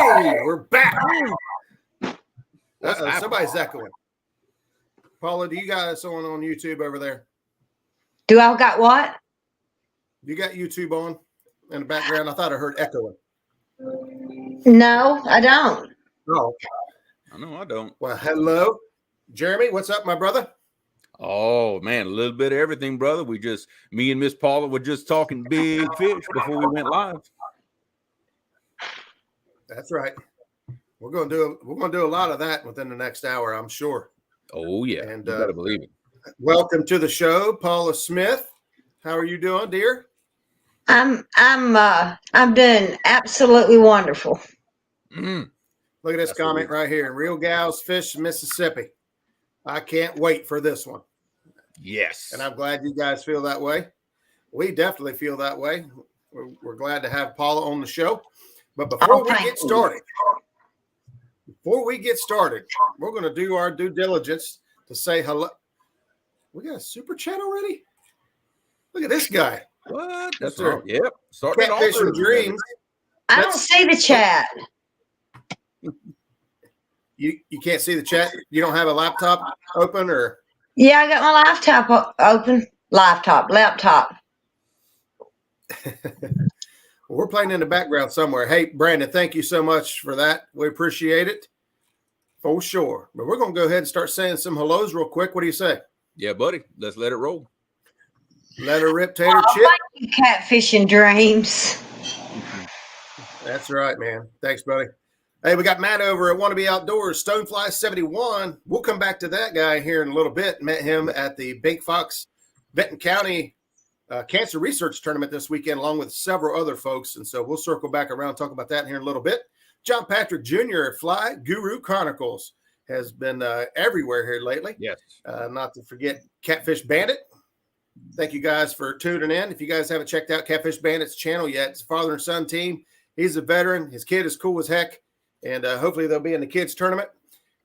Hey, we're back. Somebody's echoing. Paula, do you got someone on YouTube over there? Do I got what? You got YouTube on in the background? I thought I heard echoing. No, I don't. Oh, No, I don't. Well, hello, Jeremy. What's up, my brother? Oh man, a little bit of everything, brother. Me and Miss Paula were just talking big fish before we went live. That's right. We're gonna do a lot of that within the next hour, I'm sure. Oh yeah, and you better believe it. Welcome to the show, Paula Smith. How are you doing, dear? I'm doing absolutely wonderful. Look at this comment right here. Real Gals Fish, Mississippi. I can't wait for this one. Yes. And I'm glad you guys feel that way. We definitely feel that way. We're glad to have Paula on the show. But before we get started, we're going to do our due diligence to say hello. We got a super chat already? Look at this guy. What? That's right. Yep. Catfish and Dreams. I don't see the chat. You can't see the chat? You don't have a laptop open or? Yeah, I got my laptop open. Laptop. We're playing in the background somewhere. Hey, Brandon, thank you so much for that. We appreciate it for sure. But we're going to go ahead and start saying some hellos real quick. What do you say? Yeah, buddy. Let's let it roll. Let her rip, Tater Chip. Thank you, Catfish and Dreams. That's right, man. Thanks, buddy. Hey, we got Matt over at Wannabe Outdoors, Stonefly 71. We'll come back to that guy here in a little bit. Met him at the Big Fox Benton County Cancer Research Tournament this weekend, along with several other folks. And so we'll circle back around and talk about that here in a little bit. John Patrick Jr. at Fly Guru Chronicles has been everywhere here lately. Yes. Not to forget Catfish Bandit. Thank you guys for tuning in. If you guys haven't checked out Catfish Bandit's channel yet, it's a father and son team. He's a veteran. His kid is cool as heck. And hopefully they'll be in the kids tournament.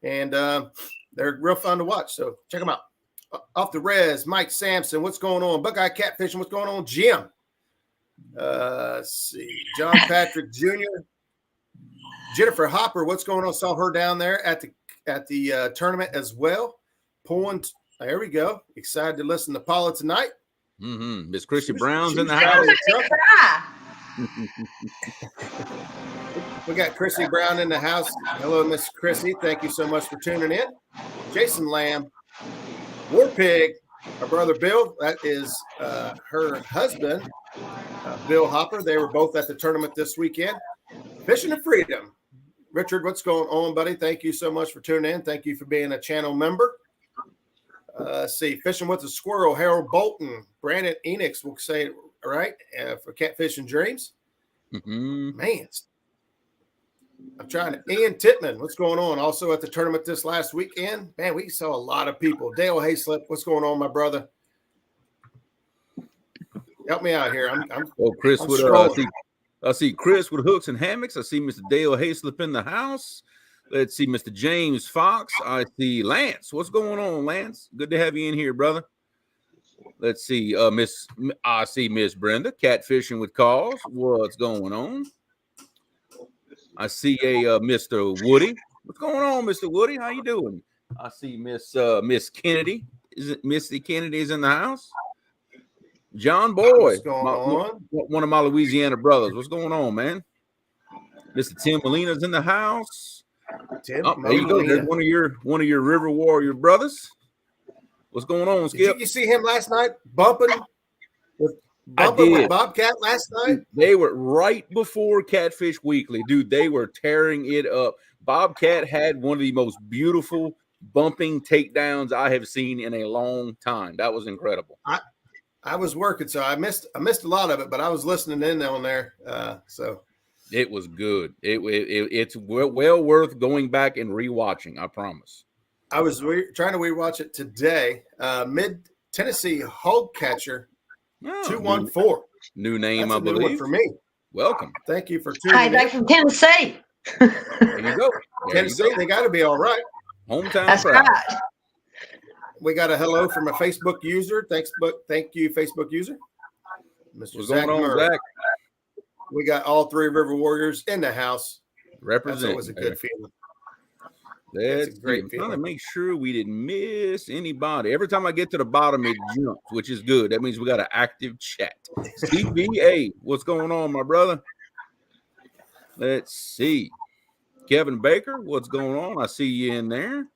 And they're real fun to watch. So check them out. Off the res, Mike Sampson, what's going on? Buckeye Catfishing, what's going on? Jim. Let's see. John Patrick Jr. Jennifer Hopper, what's going on? Saw her down there at the tournament as well. Pulling. There we go. Excited to listen to Paula tonight. Miss Chrissy Brown's in the house. We got Chrissy Brown in the house. Hello, Miss Chrissy. Thank you so much for tuning in. Jason Lamb, War Pig, our brother Bill. That is her husband, Bill Hopper. They were both at the tournament this weekend. Fishing to Freedom. Richard, what's going on, buddy? Thank you so much for tuning in. Thank you for being a channel member. See, Fishing with the Squirrel, Harold Bolton, Brandon Enix will say it right for Catfish and Dreams. Man, I'm trying to. Ian Titman, what's going on? Also at the tournament this last weekend. Man, we saw a lot of people. Dale Hayslip, what's going on, my brother? Help me out here. Chris with I see Chris with hooks and hammocks. I see Mr. Dale Hayslip in the house. Let's see Mr. James Fox. I see Lance. What's going on, Lance? Good to have you in here, brother. Let's see, I see Miss Brenda, Catfishing with Cause. What's going on? I see a Mr. Woody. What's going on, Mr. Woody? How you doing? I see Miss Kennedy. Is it Missy Kennedy is in the house? John Boyd, one of my Louisiana brothers. What's going on, man? Mr. Tim Molina's in the house. There you go. There's one of your River Warrior brothers. What's going on, Skip? Did you see him last night bumping with Bobcat last night? They were right before Catfish Weekly, dude. They were tearing it up. Bobcat had one of the most beautiful bumping takedowns I have seen in a long time. That was incredible. I was working, so I missed a lot of it, but I was listening in on there. So it was good. It's well worth going back and rewatching. I promise. I was trying to rewatch it today. Mid Tennessee Hog Catcher 214. New name, That's I believe. New one for me. Welcome. Thank you for tuning in. They're from Tennessee. There you go. Tennessee, they got to be all right. Hometown That's proud. right. We got a hello from a Facebook user. Thank you, Facebook user. Mr. What's Zach going on, Murray. Zach? We got all three River Warriors in the house. Represent. That's always a good feeling. That's a great feeling. Trying to make sure we didn't miss anybody. Every time I get to the bottom, it jumps, which is good. That means we got an active chat. CBA, what's going on, my brother? Let's see. Kevin Baker, what's going on? I see you in there.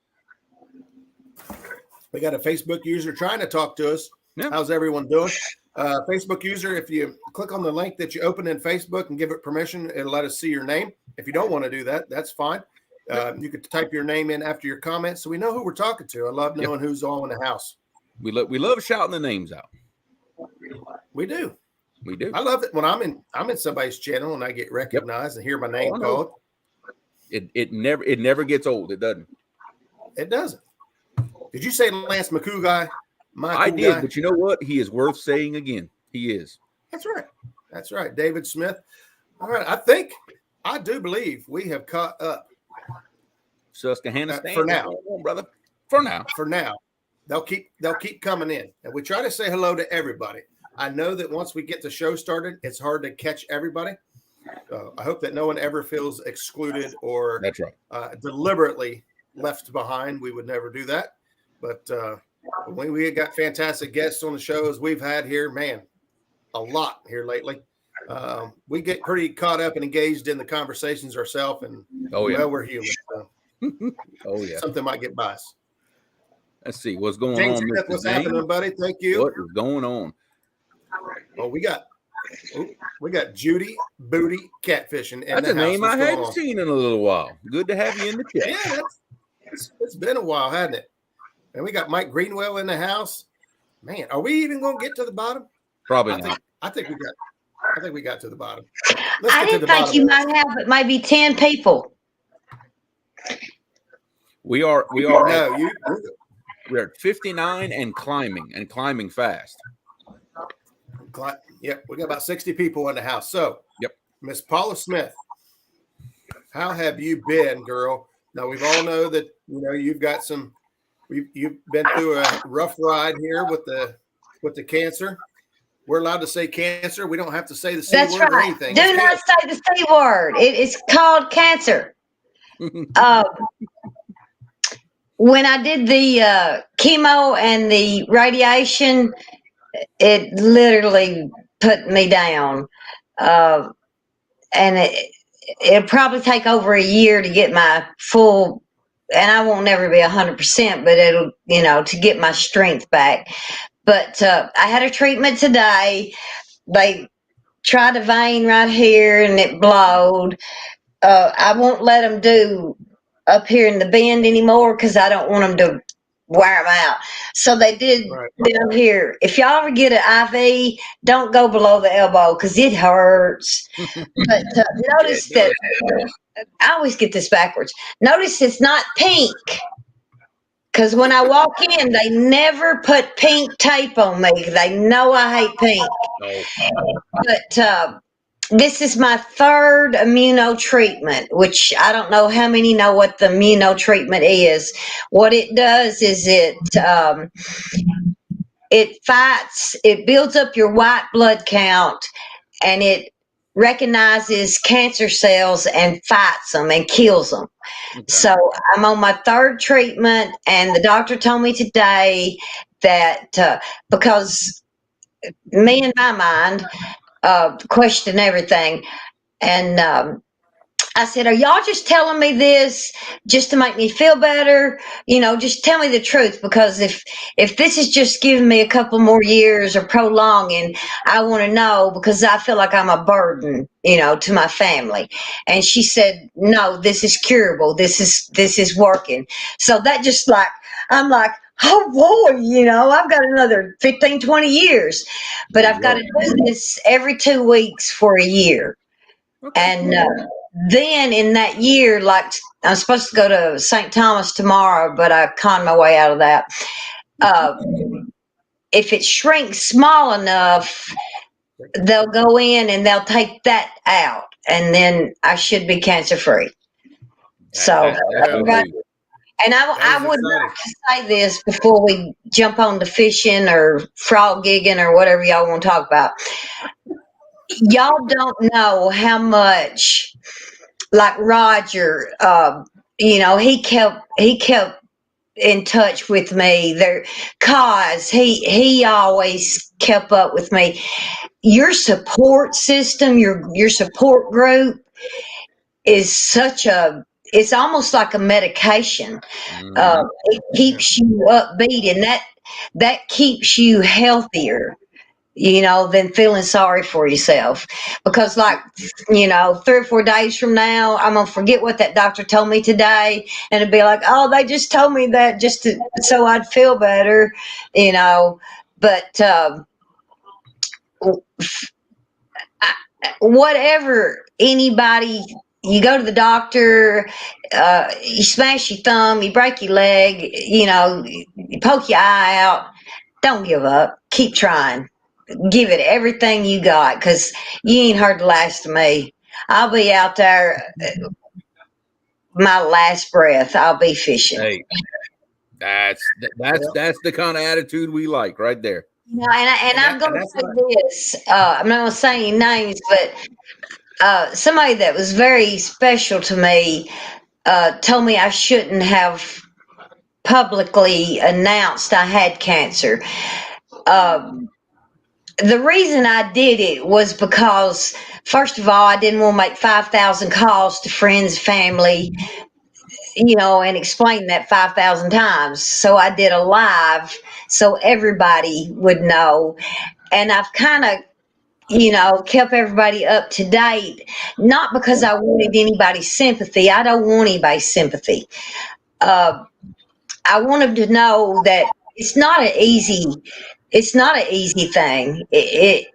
We got a Facebook user trying to talk to us. Yeah. How's everyone doing? Facebook user, if you click on the link that you open in Facebook and give it permission, it'll let us see your name. If you don't want to do that, that's fine. You could type your name in after your comment so we know who we're talking to. I love knowing who's all in the house. We love shouting the names out. We do. We do. I love it when I'm in somebody's channel and I get recognized and hear my name called. It never gets old. It doesn't. It doesn't. Did you say Lance McCougai? I did, but you know what? He is worth saying again. He is. That's right. That's right. David Smith. All right. I do believe we have caught up. Susquehanna for now, brother. For now. For now. They'll keep coming in. And we try to say hello to everybody. I know that once we get the show started, it's hard to catch everybody. I hope that no one ever feels excluded or that's right. Deliberately left behind. We would never do that. But when we got fantastic guests on the shows we've had here, man, a lot here lately. We get pretty caught up and engaged in the conversations ourselves, and well, we're human. So something might get by us. Let's see what's going James on. Smith, what's happening, buddy? Thank you. What is going on? Oh, we got Judy Booty Catfishing. That's a name I hadn't seen in a little while. Good to have you in the chat. Yeah, it's been a while, hasn't it? And we got Mike Greenwell in the house. Man, are we even going to get to the bottom? Probably not. I think we got to the bottom. I didn't think you might have, but maybe 10 people. We are. No, we're at 59 and climbing fast. Yep, we got about 60 people in the house. So, Miss Paula Smith, how have you been, girl? Now we've all know that you've got some. You've been through a rough ride here with the cancer. We're allowed to say cancer. We don't have to say the C word or anything. Do not say the C word. It is called cancer. When I did the chemo and the radiation, it literally put me down. And it'll probably take over a year to get my full, and I won't never be 100%, but it'll, to get my strength back. But I had a treatment today. They tried a vein right here and it blowed. I won't let them do up here in the bend anymore because I don't want them to wear them out. So they did down here. If y'all ever get an IV, don't go below the elbow because it hurts. But notice that I always get this backwards. Notice it's not pink. Because when I walk in, they never put pink tape on me. They know I hate pink. But this is my third immuno treatment, which I don't know how many know what the immuno treatment is. What it does is it fights, it builds up your white blood count, and it recognizes cancer cells and fights them and kills them. Okay. So I'm on my third treatment, and the doctor told me today that because me in my mind question everything, and I said, are y'all just telling me this just to make me feel better? Just tell me the truth, because if this is just giving me a couple more years or prolonging, I want to know, because I feel like I'm a burden, to my family. And she said, no, this is curable. This is working. So that just I'm like, oh boy, I've got another 15, 20 years, but I've got to do this every 2 weeks for a year. Okay. And then in that year, I'm supposed to go to St. Thomas tomorrow, but I conned my way out of that. If it shrinks small enough, they'll go in and they'll take that out, and then I should be cancer free. So, and I would like to say this before we jump on to fishing or frog gigging or whatever y'all want to talk about. Y'all don't know how much like Roger, he kept in touch with me there, cause he always kept up with me. Your support system, your support group is it's almost like a medication. It keeps you upbeat, and that keeps you healthier, than feeling sorry for yourself. Because, like, 3 or 4 days from now, I'm gonna forget what that doctor told me today, and it'd be like, oh, they just told me that so I'd feel better, But whatever anybody, you go to the doctor, you smash your thumb, you break your leg, you poke your eye out, don't give up. Keep trying. Give it everything you got, because you ain't heard the last of me. I'll be out there, my last breath, I'll be fishing. Hey, that's the kind of attitude we like right there. I'm going to say this. I'm not going to say any names, but somebody that was very special to me told me I shouldn't have publicly announced I had cancer. The reason I did it was because, first of all, I didn't want to make 5,000 calls to friends, family, and explain that 5,000 times. So I did a live so everybody would know. And I've kind of, kept everybody up to date, not because I wanted anybody's sympathy. I don't want anybody's sympathy. I want them to know that it's not an easy thing. At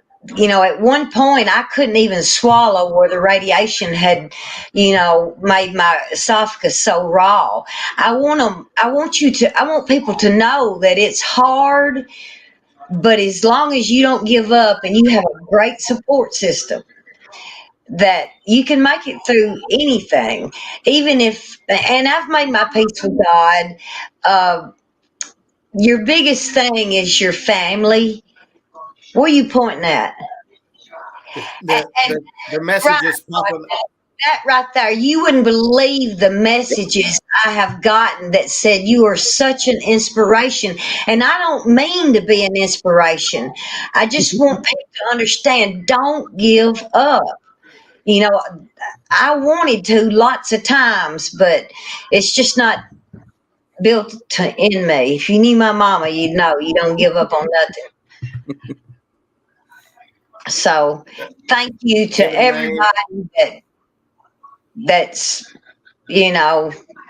one point I couldn't even swallow where the radiation had, made my esophagus so raw. I want people to know that it's hard, but as long as you don't give up and you have a great support system, that you can make it through anything. And I've made my peace with God. Your biggest thing is your family. What are you pointing at? The messages popping. That right there, you wouldn't believe the messages I have gotten that said you are such an inspiration. And I don't mean to be an inspiration. I just want people to understand, don't give up. I wanted to lots of times, but it's just not built in me. If you knew my mama, you'd know you don't give up on nothing. So thank you to everybody that's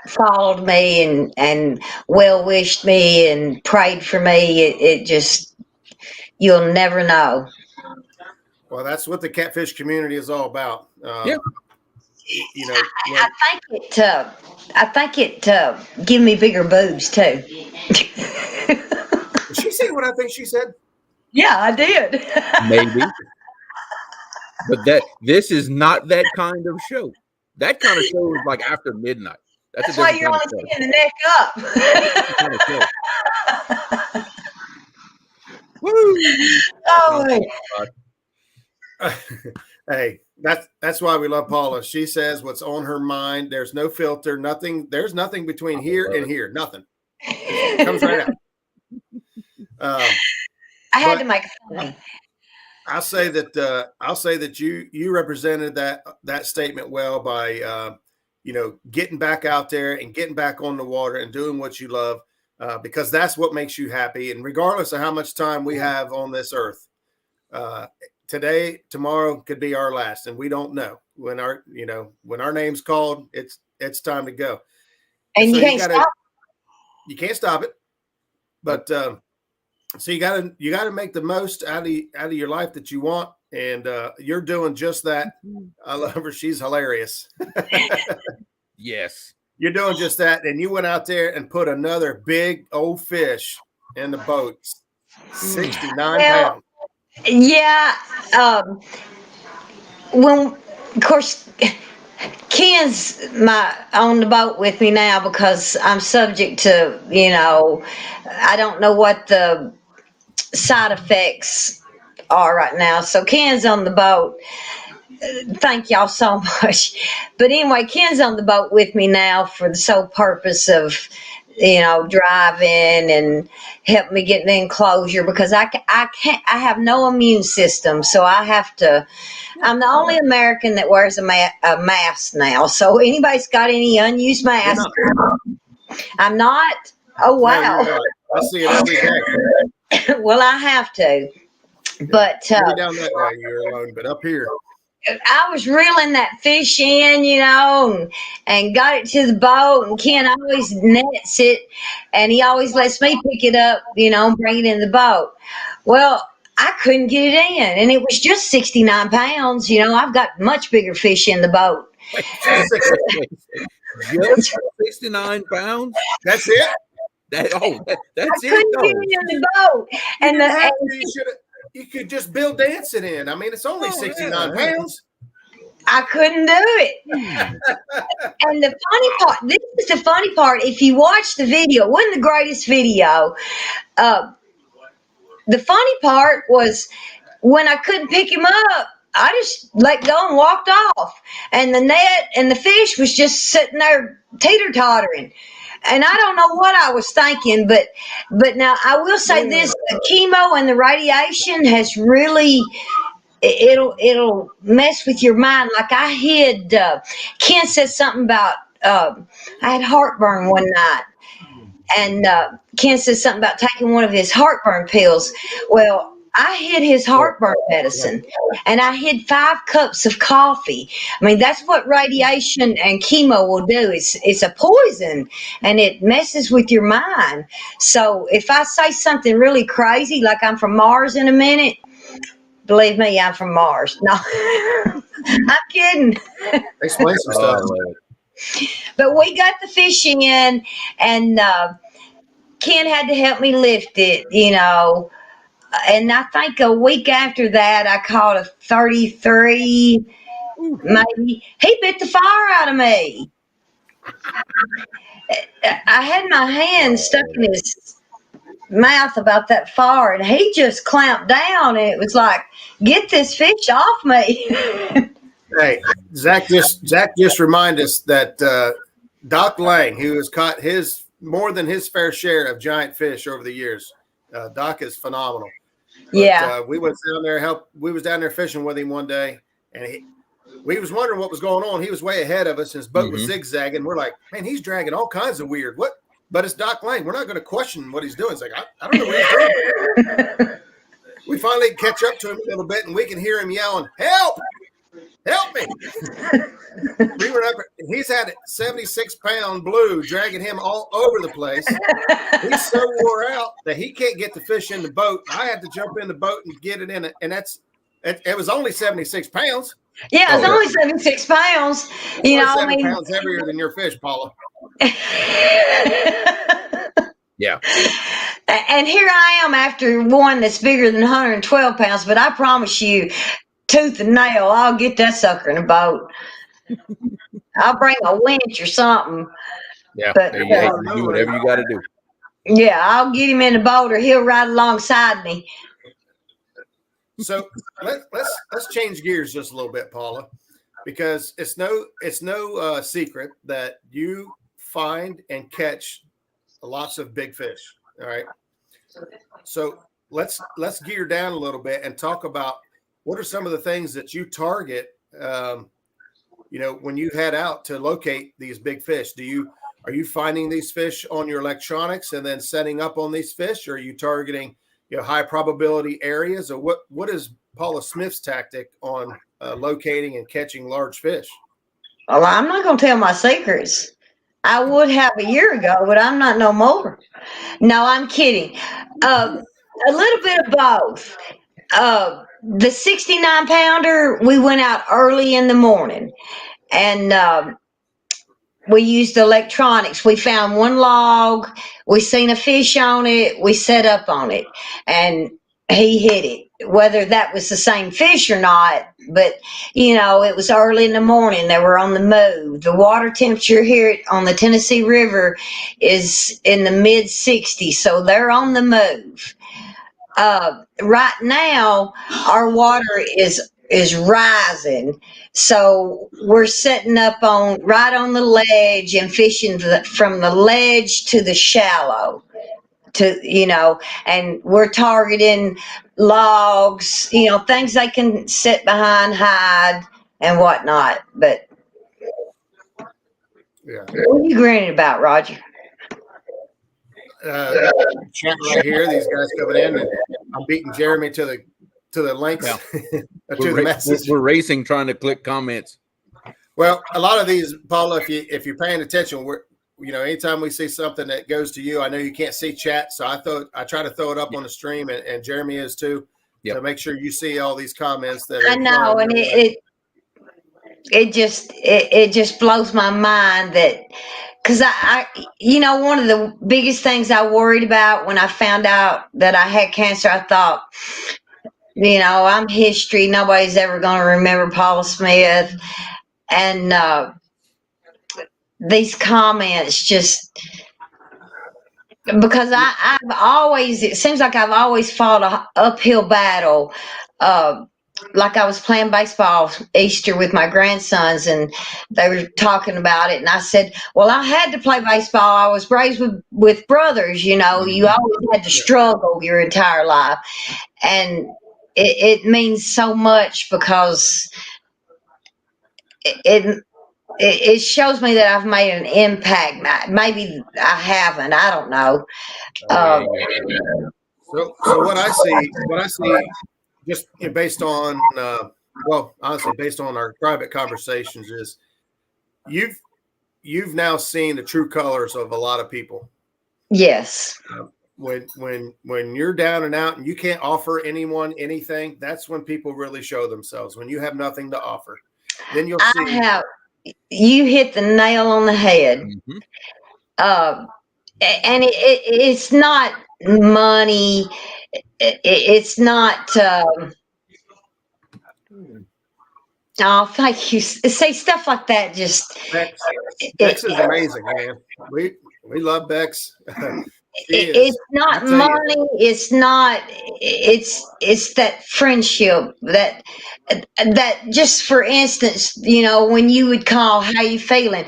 followed me and well wished me and prayed for me. It just, you'll never know. Well, that's what the catfish community is all about. Yeah. I think it give me bigger boobs too. Did she say what I think she said? Yeah, I did. Maybe. But this is not that kind of show. That kind of show is like after midnight. That's why you're only seeing the neck up. Woo! Oh my God. Hey, that's why we love Paula. She says what's on her mind. There's no filter, nothing. There's nothing between here and here. Nothing. It comes right out. I had to make it funny. I'll say that you represented that statement well by getting back out there and getting back on the water and doing what you love, because that's what makes you happy. And regardless of how much time we have on this earth, today, tomorrow could be our last, and we don't know when our name's called. It's time to go, and so you can't stop it, but. So you gotta make the most out of your life that you want, and you're doing just that. I love her; she's hilarious. Yes, you're doing just that, and you went out there and put another big old fish in the boat, 69 pounds. Yeah. When, of course, Ken's on the boat with me now because I'm subject to, I don't know what the side effects are right now. So Ken's on the boat. Thank y'all so much. But anyway, Ken's on the boat with me now for the sole purpose of, driving and help me get in the enclosure because I can't, I have no immune system. So I have to, I'm the only American that wears a mask now. So anybody's got any unused masks? I'm not. Oh, wow. No, you're not. I see it every day. Well, I have to. But down that way, you're alone. But up here, I was reeling that fish in, and got it to the boat. And Ken always nets it, and he always lets me pick it up, and bring it in the boat. Well, I couldn't get it in, and it was just 69 pounds. I've got much bigger fish in the boat. Just 69 pounds? That's it? That's I it? couldn't get it in the boat. You could just Bill Dance it in. I mean, it's only 69 pounds. I couldn't do it. And the funny part, this is the funny part. If you watch the video, it wasn't the greatest video. The funny part was when I couldn't pick him up, I just let go and walked off. And the net and the fish was just sitting there teeter-tottering. And I don't know what I was thinking, but now I will say this: the chemo and the radiation has really it'll mess with your mind. Like I hid. Ken said something about I had heartburn one night, and Ken said something about taking one of his heartburn pills. Well, I hid his heartburn medicine, and I hid 5 cups of coffee. I mean, that's what radiation and chemo will do. It's a poison, and it messes with your mind. So if I say something really crazy, like I'm from Mars in a minute, believe me, I'm from Mars. No, I'm kidding. Explain some stuff. But we got the fish in, and Ken had to help me lift it, And I think a week after that, I caught a 33, maybe. He bit the fire out of me. I had my hand stuck in his mouth about that fire, and he just clamped down, and it was like, get this fish off me. Hey, Zach just reminded us that Doc Lang, who has caught more than his fair share of giant fish over the years. Doc is phenomenal. But, yeah. We was down there fishing with him one day, and we was wondering what was going on. He was way ahead of us, and his boat was zigzagging. We're like, man, he's dragging all kinds of weird. What? But it's Doc Lang. We're not going to question what he's doing. It's like, I don't know what he's doing. We finally catch up to him a little bit, and we can hear him yelling, help! Help me! We were up. He's had a 76-pound blue dragging him all over the place. He's so wore out that he can't get the fish in the boat. I had to jump in the boat and get it in it, and it was only 76 pounds. Yeah, it's only 76 pounds. I mean, pounds heavier than your fish, Paula. Yeah. And here I am after one that's bigger than 112 pounds, but I promise you, tooth and nail, I'll get that sucker in a boat. I'll bring a winch or something. Yeah, but, you do whatever you got to do. Yeah, I'll get him in the boat, or he'll ride alongside me. So let's change gears just a little bit, Paula, because it's no secret that you find and catch lots of big fish. All right. So let's gear down a little bit and talk about what are some of the things that you target. When you head out to locate these big fish, are you finding these fish on your electronics and then setting up on these fish? Or are you targeting high probability areas? Or what is Paula Smith's tactic on locating and catching large fish? Well, I'm not going to tell my secrets. I would have a year ago, but I'm not no more. No, I'm kidding. A little bit of both. The 69-pounder, we went out early in the morning, and we used electronics. We found one log. We seen a fish on it. We set up on it, and he hit it. Whether that was the same fish or not, but it was early in the morning. They were on the move. The water temperature here on the Tennessee River is in the mid 60s, so they're on the move. Right now, our water is is rising. So we're setting up right on the ledge and fishing from the ledge to the shallow, and we're targeting logs, things they can sit behind, hide, and whatnot. But Yeah. what are you grinning about, Roger? Chat right here. These guys coming in, and I'm beating Jeremy to the links, Yeah. to the message. We're racing, trying to click comments. Well, a lot of these, Paula, if you're paying attention, anytime we see something that goes to you, I know you can't see chat, so I try to throw it up on the stream, and Jeremy is too, to make sure you see all these comments that are. I know, and it just blows my mind that. Because one of the biggest things I worried about when I found out that I had cancer, I thought, I'm history. Nobody's ever going to remember Paula Smith. And these comments just, because it seems like I've always fought an uphill battle. Like I was playing baseball Easter with my grandsons, and they were talking about it, and I said, well, I had to play baseball. I was raised with brothers, you always had to struggle your entire life. And it means so much, because it shows me that I've made an impact. Maybe I haven't. I don't know. So what I see, just based on, honestly, based on our private conversations, is you've now seen the true colors of a lot of people. Yes. When you're down and out and you can't offer anyone anything, that's when people really show themselves. When you have nothing to offer, then you'll see. You hit the nail on the head. Mm-hmm. And it's not money. It's not. Oh, thank you. Say stuff like that. Just Bex is amazing, man. We love Bex. It's not money. It's not. It's that friendship that just, for instance, when you would call, how you feeling,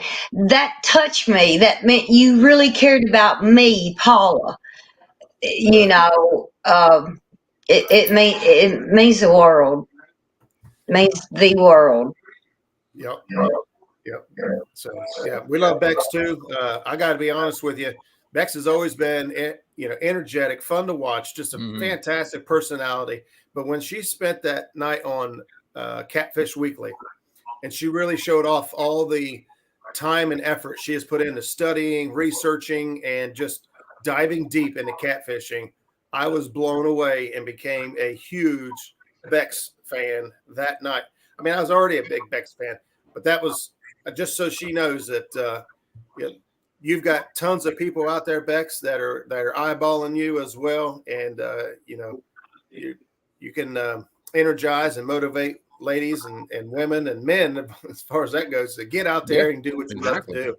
that touched me. That meant you really cared about me, Paula. It means the world. Means the world. Yep. So we love Bex too. I got to be honest with you. Bex has always been, energetic, fun to watch, just a fantastic personality. But when she spent that night on Catfish Weekly, and she really showed off all the time and effort she has put into studying, researching, and just diving deep into catfishing, I was blown away and became a huge Bex fan that night. I mean, I was already a big Bex fan, but that was just so she knows that you've got tons of people out there, Bex, that are eyeballing you as well, and you can energize and motivate ladies and women and men, as far as that goes, to get out there and do what you love to do.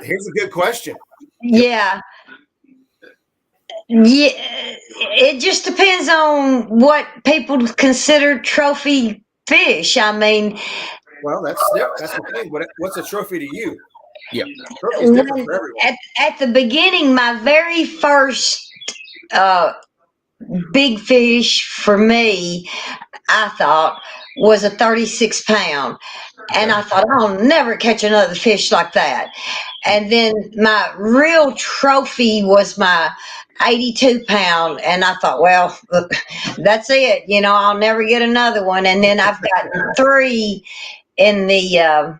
Here's a good question. Yeah. Yeah, it just depends on what people consider trophy fish. I mean, well, that's the thing. What's a trophy to you? Yeah, trophy's different for everyone. At the beginning, my very first big fish for me, I thought, was a 36 pound. And I thought, I'll never catch another fish like that. And then my real trophy was my 82 pound. And I thought, well, that's it. I'll never get another one. And then I've gotten 3 in the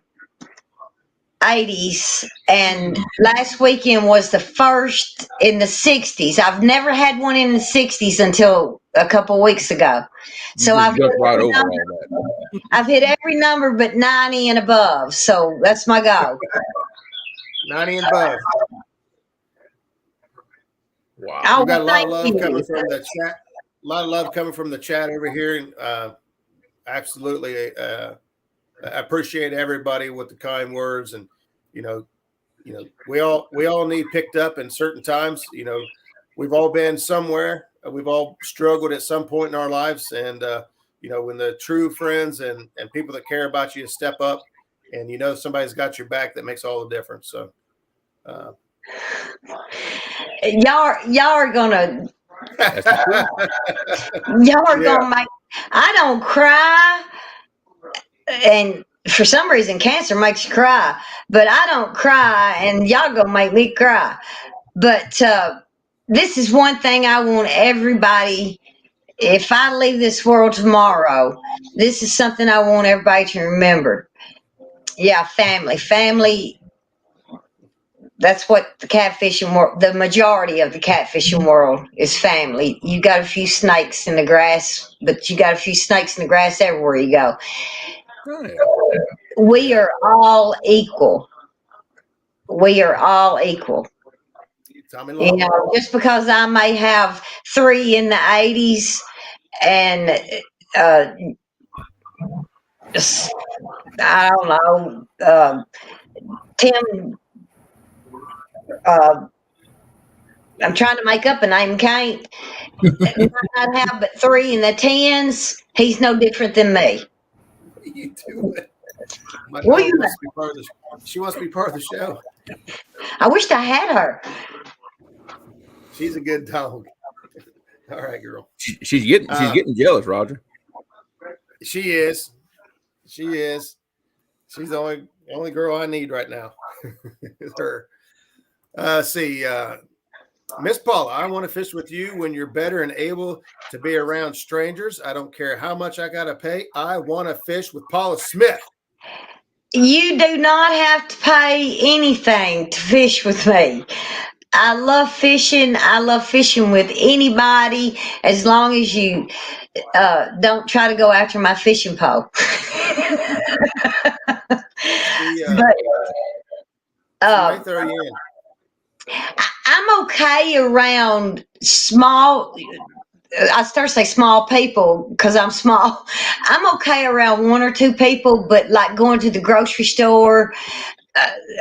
80s. And last weekend was the first in the 60s. I've never had one in the 60s until a couple of weeks ago. So I've hit every number but 90 and above. So that's my goal. 90 and above. Wow. We've got a lot of love coming from the chat. A lot of love coming from the chat over here. Absolutely. I appreciate everybody with the kind words, and we all need picked up in certain times. We've all been somewhere we've all struggled at some point in our lives. And, when the true friends and people that care about you step up and, somebody's got your back, that makes all the difference. So, y'all are gonna make, I don't cry, and for some reason cancer makes you cry, but I don't cry, and y'all gonna make me cry. But this is one thing I want everybody, if I leave this world tomorrow, this is something I want everybody to remember. Yeah, family. That's what the catfishing world, the majority of the catfishing world is family. You got a few snakes in the grass, but you got a few snakes in the grass everywhere you go. We are all equal. We are all equul. Just because I may have 3 in the 80s and I don't know, Tim, I'm trying to make up a name, can't. Not have but 3 in the 10s. He's no different than me. What are you doing? My dog wants to be part of the, she wants to be part of the show. I wished I had her. She's a good dog. All right, girl. She's getting jealous, Roger. She is. She's the only girl I need right now. Her. See, Miss Paula, I want to fish with you when you're better and able to be around strangers. I don't care how much I gotta pay. I want to fish with Paula Smith. You do not have to pay anything to fish with me. I love fishing. I love fishing with anybody as long as you don't try to go after my fishing pole. I'm okay around small. I start to say small people because I'm small. I'm okay around 1 or 2 people, but like going to the grocery store,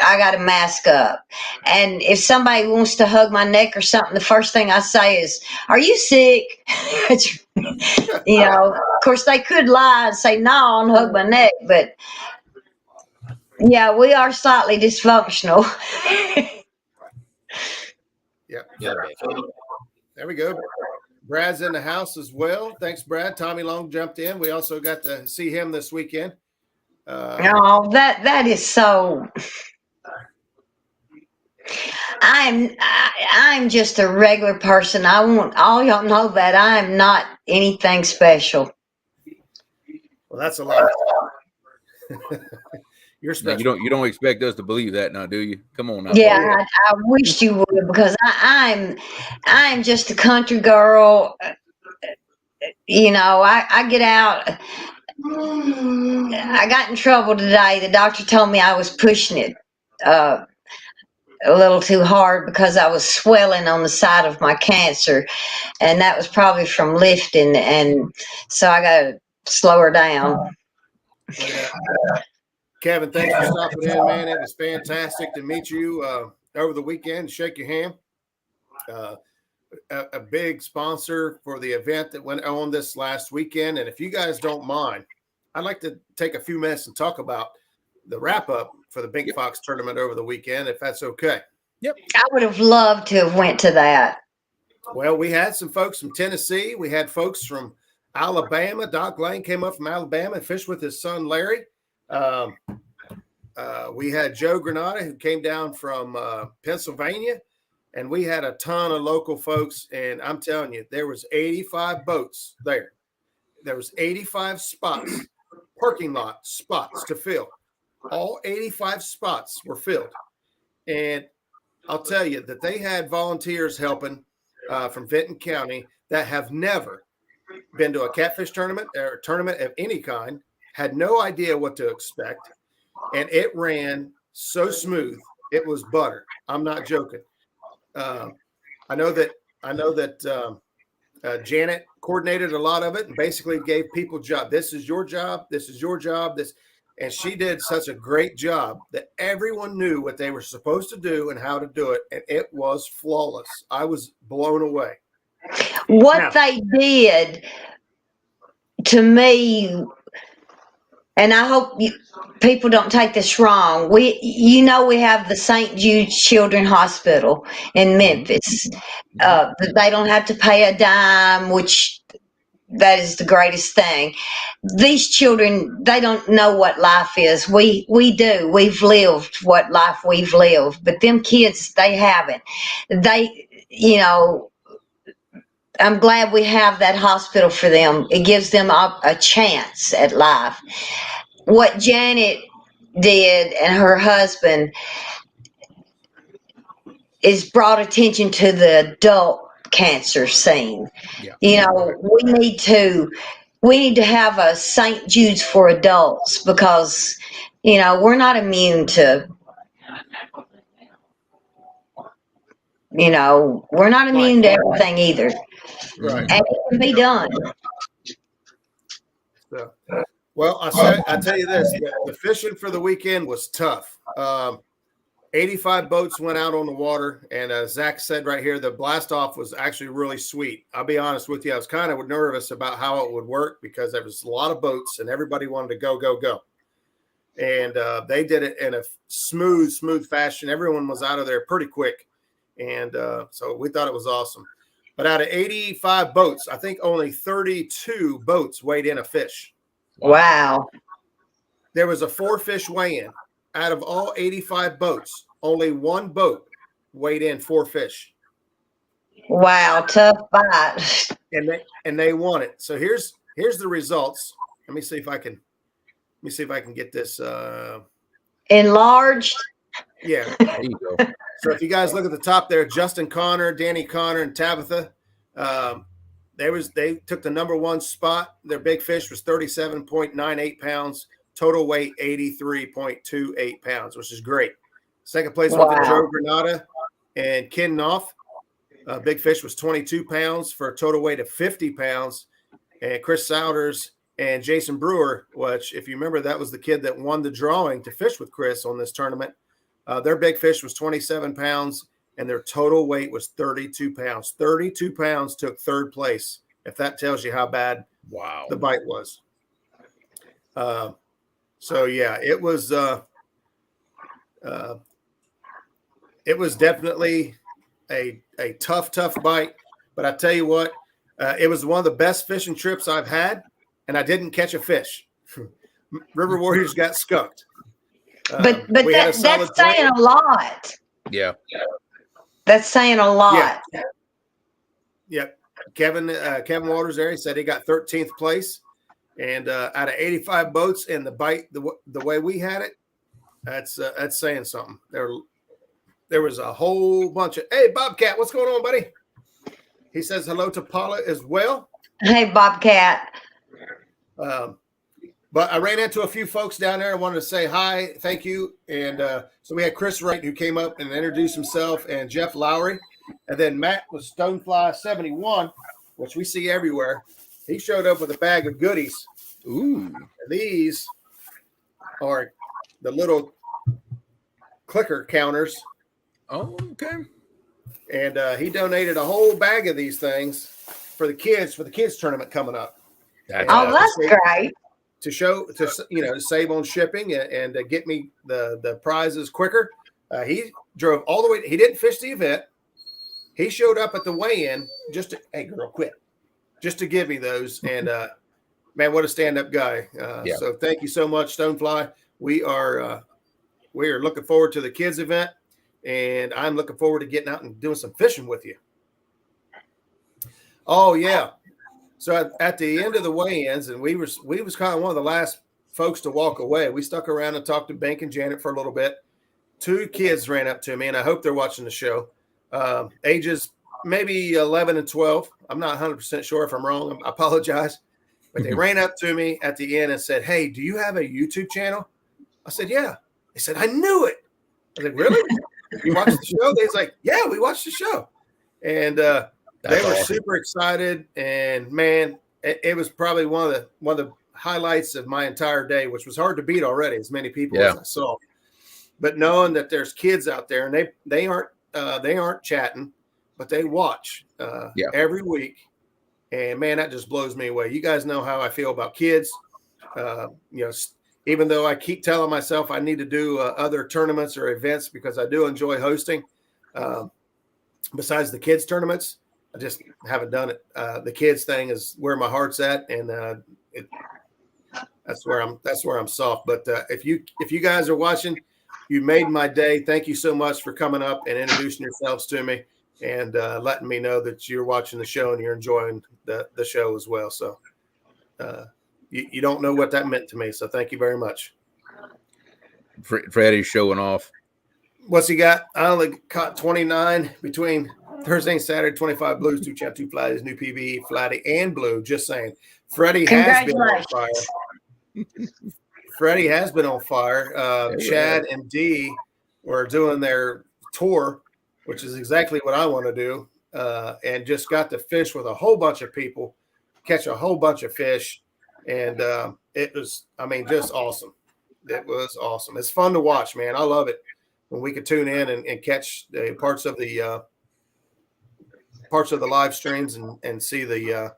I got to mask up. And if somebody wants to hug my neck or something, the first thing I say is, "Are you sick?" Of course they could lie and say no and hug my neck, but yeah, we are slightly dysfunctional. Yeah. There we go. Brad's in the house as well. Thanks, Brad. Tommy Long jumped in. We also got to see him this weekend. That is so. I'm just a regular person. I want all y'all know that I am not anything special. Well, that's a lot. You're special. No, you don't expect us to believe that now, do you? Come on now. Yeah, I wish you would, because I'm just a country girl. I get out. I got in trouble today. The doctor told me I was pushing it a little too hard because I was swelling on the side of my cancer, and that was probably from lifting, and so I got to slow her down. Kevin, thanks for stopping in, man. It was fantastic to meet you over the weekend, shake your hand. A big sponsor for the event that went on this last weekend. And if you guys don't mind, I'd like to take a few minutes and talk about the wrap up for the Bink Fox tournament over the weekend, if that's okay. Yep. I would have loved to have went to that. Well, we had some folks from Tennessee. We had folks from Alabama. Doc Lane came up from Alabama and fished with his son, Larry. We had Joe Granada, who came down from Pennsylvania. And we had a ton of local folks, and I'm telling you, there was 85 boats there. There was 85 spots, parking lot spots to fill. All 85 spots were filled. And I'll tell you that they had volunteers helping from Vinton County that have never been to a catfish tournament or a tournament of any kind, had no idea what to expect, and it ran so smooth. It was butter. I'm not joking. I know that Janet coordinated a lot of it and basically gave people job. This is your job. This is your job. And she did such a great job that everyone knew what they were supposed to do and how to do it. And it was flawless. I was blown away. What they did to me, and I hope people don't take this wrong. We have the St. Jude Children's Hospital in Memphis. They don't have to pay a dime, which that is the greatest thing. These children, they don't know what life is. We do. We've lived what life we've lived, but them kids, they haven't. I'm glad we have that hospital for them. It gives them a chance at life. What Janet did and her husband is brought attention to the adult cancer scene. Yeah. We need to have a St. Jude's for adults because, we're not immune to, we're not immune to everything either. Right. And it can be done. So, well, I tell you this, the fishing for the weekend was tough. 85 boats went out on the water, and Zach said right here, the blast off was actually really sweet. I'll be honest with you, I was kind of nervous about how it would work because there was a lot of boats and everybody wanted to go. And they did it in a smooth fashion. Everyone was out of there pretty quick. And so we thought it was awesome. But out of 85 boats, I think only 32 boats weighed in a fish. Wow. There was a 4-fish weigh-in. Out of all 85 boats, only one boat weighed in 4 fish. Wow, tough fight. And they won it. So here's the results. Let me see if I can get this Enlarged. Yeah. There you go. So if you guys look at the top there, Justin Connor, Danny Connor, and Tabitha, they took the number 1 spot. Their big fish was 37.98 pounds. Total weight 83.28 pounds, which is great. Second place went to Joe Granada and Ken Knopf. Big fish was 22 pounds for a total weight of 50 pounds. And Chris Souders and Jason Brewer, which, if you remember, that was the kid that won the drawing to fish with Chris on this tournament. Their big fish was 27 pounds, and their total weight was 32 pounds. 32 pounds took third place, if that tells you how bad the bite was. So yeah, it was definitely a tough bite. But I tell you what, it was one of the best fishing trips I've had, and I didn't catch a fish. River Warriors got skunked. But that's saying a lot. Yeah. That's saying a lot. Yeah. Yep. Kevin Waters there, he said he got 13th place. And out of 85 boats in the bite, the way we had it, that's saying something. There was a whole bunch of, hey, Bobcat, what's going on, buddy? He says hello to Paula as well. Hey, Bobcat. But I ran into a few folks down there. I wanted to say hi, thank you. And so we had Chris Wright, who came up and introduced himself, and Jeff Lowry. And then Matt was Stonefly 71, which we see everywhere. He showed up with a bag of goodies. Ooh. And these are the little clicker counters. Oh, okay. And he donated a whole bag of these things for the kids tournament coming up. That's great. To save on shipping and to get me the prizes quicker. He drove all the way. He didn't fish the event. He showed up at the weigh-in just to, hey girl, quit. Just to give me those. And man, what a stand-up guy. So thank you so much, Stonefly. We are looking forward to the kids event, and I'm looking forward to getting out and doing some fishing with you. Oh yeah. So at the end of the weigh-ins, and we was kind of one of the last folks to walk away. We stuck around and talked to Binky and Janet for a little bit. 2 kids ran up to me, and I hope they're watching the show. Ages maybe 11 and 12. I'm not 100% sure if I'm wrong. I apologize. But they ran up to me at the end and said, hey, do you have a YouTube channel? I said, yeah. They said, I knew it. I was like, really? You watched the show? They was like, yeah, we watched the show. And they were super excited. And, man, it was probably one of the highlights of my entire day, which was hard to beat already, as many people as I saw. But knowing that there's kids out there, and they aren't chatting. but they watch Yeah. every week. And man, that just blows me away. You guys know how I feel about kids. Even though I keep telling myself I need to do other tournaments or events because I do enjoy hosting. Besides the kids tournaments, I just haven't done it. The kids thing is where my heart's at, and that's where I'm soft. But if you guys are watching, you made my day. Thank you so much for coming up and introducing yourselves to me and letting me know that you're watching the show and you're enjoying the show as well. So you don't know what that meant to me. So thank you very much. Freddie's showing off. What's he got? I only caught 29 between Thursday and Saturday, 25 blues, 2 chap, 2 flatties, new PVE, flatty, and blue. Just saying. Freddie has been on fire. Freddie has been on fire. Chad and Dee were doing their tour, which is exactly what I want to do, and just got to fish with a whole bunch of people, catch a whole bunch of fish, and it was, just awesome. It was awesome. It's fun to watch, man. I love it when we could tune in and catch parts of the live streams and see the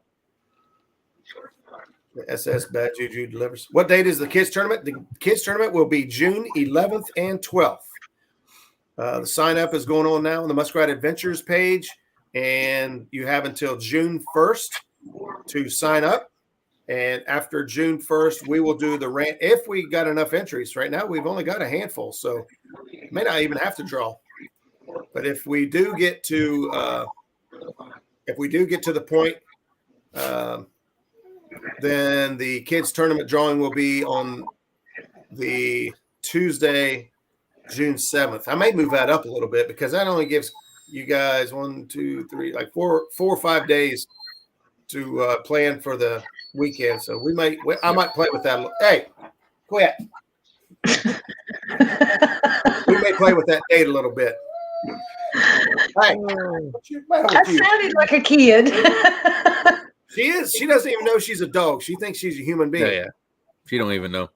SS Bad Juju delivers. What date is the kids tournament? The kids tournament will be June 11th and 12th. The sign up is going on now on the Muskrat Adventures page, and you have until June 1st to sign up. And after June 1st, we will do the rant. If we got enough entries, right now we've only got a handful, so may not even have to draw. But if we do get to the point, then the kids tournament drawing will be on the Tuesday, June 7th. I may move that up a little bit because that only gives you guys 1, 2, 3, like 4 or 5 days to plan for the weekend. So I might play with that. Hey, quit. We may play with that date a little bit. Hey, I sounded like a kid. She is. She doesn't even know she's a dog. She thinks she's a human being. Yeah. She don't even know.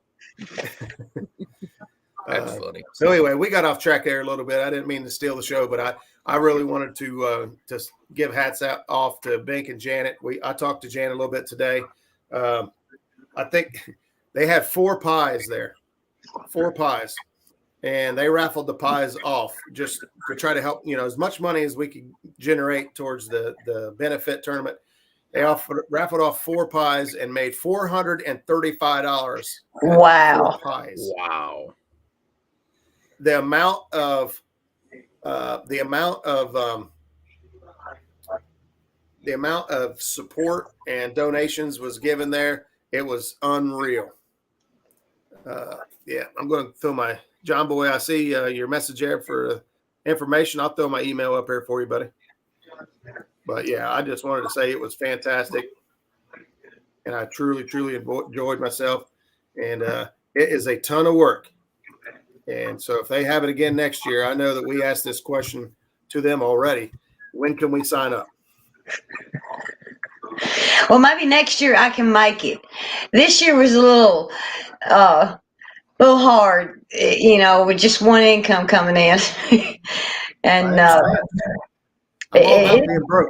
That's funny. So anyway, we got off track there a little bit. I didn't mean to steal the show, but I really wanted to give hats off to Bink and Janet. I talked to Janet a little bit today. I think they had 4 pies there, 4 pies, and they raffled the pies off just to try to help, as much money as we could generate towards the benefit tournament. They raffled off 4 pies and made $435. Wow. 4 pies. Wow. The amount of support and donations was given there. It was unreal. I'm going to throw my John Boy. I see your message there for information. I'll throw my email up here for you, buddy. But yeah, I just wanted to say it was fantastic, and I truly, truly enjoyed myself. And it is a ton of work. And so if they have it again next year, I know that we asked this question to them already. When can we sign up? Well, maybe next year I can make it. This year was a little hard, with just one income coming in. And I'm all about being broke.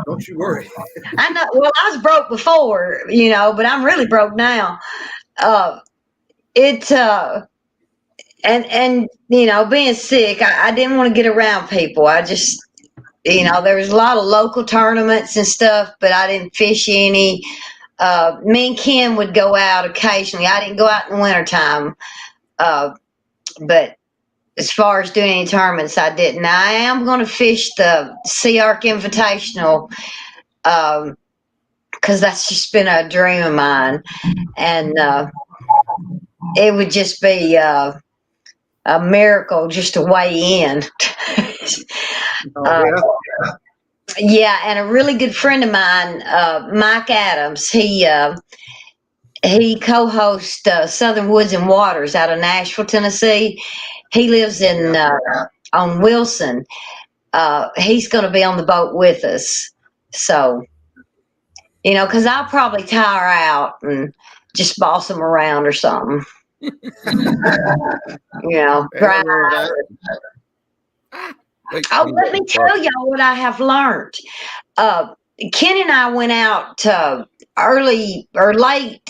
Don't you worry. I know. Well, I was broke before, but I'm really broke now. And being sick, I didn't want to get around people. I just, there was a lot of local tournaments and stuff, but I didn't fish any. Me and Ken would go out occasionally. I didn't go out in the wintertime. But as far as doing any tournaments, I didn't. I am going to fish the Sea Arc Invitational because that's just been a dream of mine. And it would just be a miracle just to weigh in. Yeah, and a really good friend of mine, Mike Adams, he co-hosts Southern Woods and Waters out of Nashville, Tennessee. He lives in on Wilson. He's going to be on the boat with us. So, because I'll probably tire out and just boss him around or something. Drive. Oh, let me tell y'all what I have learned. Ken and I went out early or late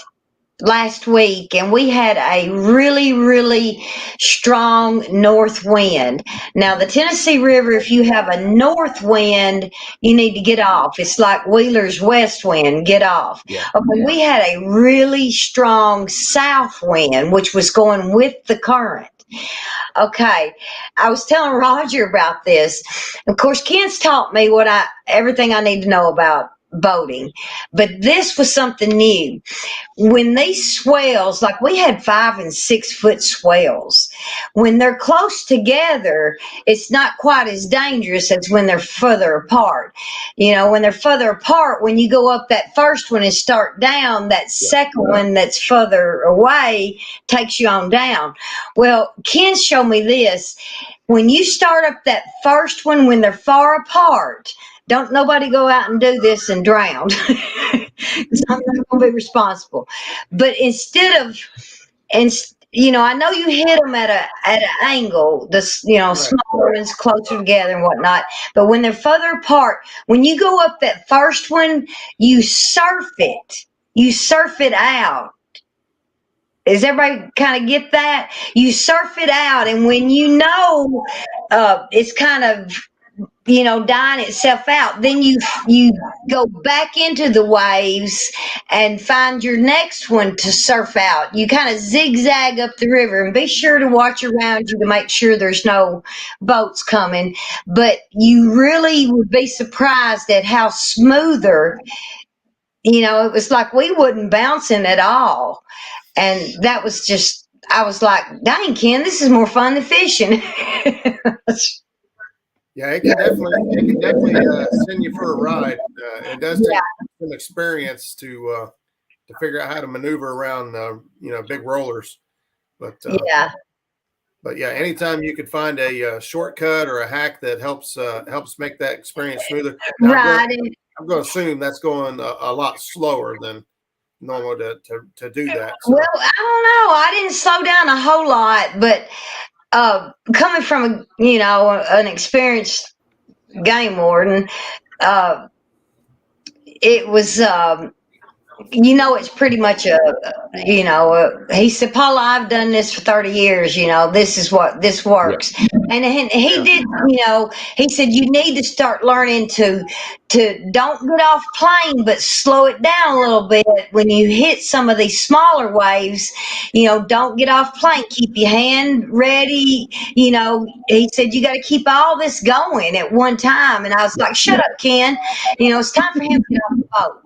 last week, and we had a really, really strong north wind. Now, the Tennessee River, if you have a north wind, you need to get off. It's like Wheeler's west wind, get off. Yeah. Okay, we had a really strong south wind, which was going with the current. Okay, I was telling Roger about this. Of course, Ken's taught me everything I need to know about boating, but this was something new. When these swells, like we had 5 and 6 foot swells, when they're close together, it's not quite as dangerous as when they're further apart. You know, when they're further apart, when you go up that first one and start down, that second one that's further away takes you on down. Well, Ken showed me this. When you start up that first one, when they're far apart, don't nobody go out and do this and drown. Because I'm not going to be responsible. But I know you hit them at an angle, smaller ones closer together and whatnot. But when they're further apart, when you go up that first one, you surf it. You surf it out. Does everybody kind of get that? You surf it out, and when it's kind of dying itself out, then you go back into the waves and find your next one to surf out. You kind of zigzag up the river, and be sure to watch around you to make sure there's no boats coming. But you really would be surprised at how smoother, it was like we wasn't bouncing at all. And that was just, I was like, dang, Ken, this is more fun than fishing. Yeah, it can definitely send you for a ride. It does take some experience to figure out how to maneuver around, big rollers. But anytime you could find a shortcut or a hack that helps make that experience smoother. Now, right. I'm going to assume that's going a lot slower than normal to do that. So. Well, I don't know. I didn't slow down a whole lot, but coming from an experienced game warden, it was it's pretty much he said, Paula, I've done this for 30 years, this works. And he did, he said, you need to start learning to don't get off plane, but slow it down a little bit. When you hit some of these smaller waves, don't get off plane, keep your hand ready. He said, you got to keep all this going at one time. And I was like, shut up, Ken. It's time for him to get off the boat.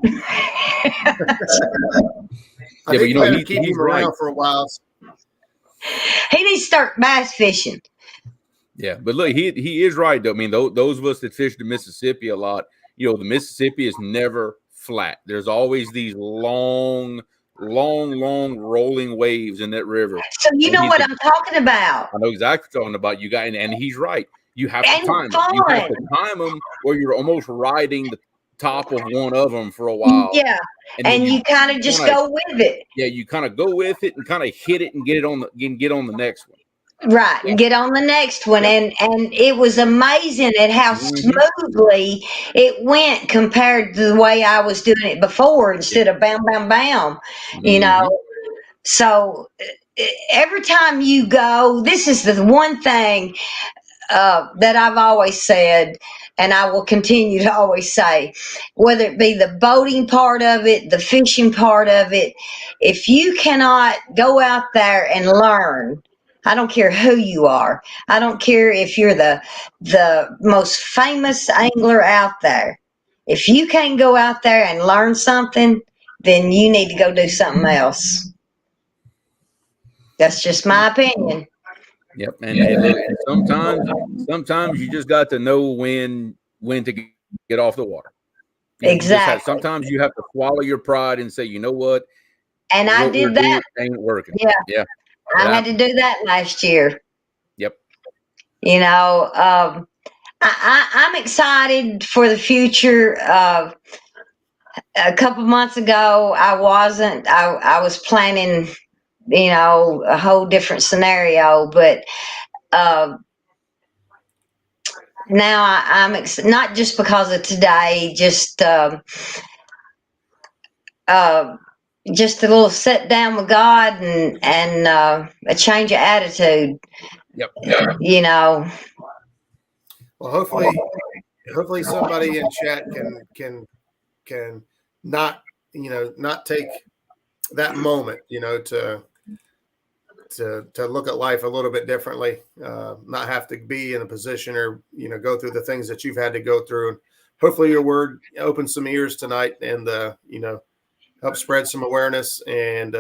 I think you keep him around for a while. He needs to start bass fishing. Yeah, but look, he is right though. I mean, those of us that fish the Mississippi a lot, the Mississippi is never flat. There's always these long rolling waves in that river. So you know what I'm talking about. I know exactly what you're talking about. You got, and he's right. You have to time them. You have to time them, or you're almost riding the top of one of them for a while. Yeah, and you kind of just go with it. Yeah, you kind of go with it and kind of hit it and get on the next one. Right, and get on the next one, and it was amazing at how smoothly it went compared to the way I was doing it before, instead of bam, bam, bam. So every time you go, this is the one thing that I've always said, and I will continue to always say, whether it be the boating part of it, the fishing part of it, if you cannot go out there and learn, I don't care who you are. I don't care if you're the most famous angler out there. If you can't go out there and learn something, then you need to go do something else. That's just my opinion. Yep, and sometimes you just got to know when to get off the water. Exactly. Sometimes you have to swallow your pride and say, you know what? And I did that. Ain't working. Yeah. I had to do that last year. Yep. I'm excited for the future. A couple months ago, I wasn't. I was planning, a whole different scenario. But now I'm not just because of today, just a little sit down with God and a change of attitude. Yep. You know. Well, hopefully somebody in chat can not not take that moment to look at life a little bit differently, not have to be in a position or go through the things that you've had to go through. And hopefully your word opens some ears tonight and help spread some awareness. And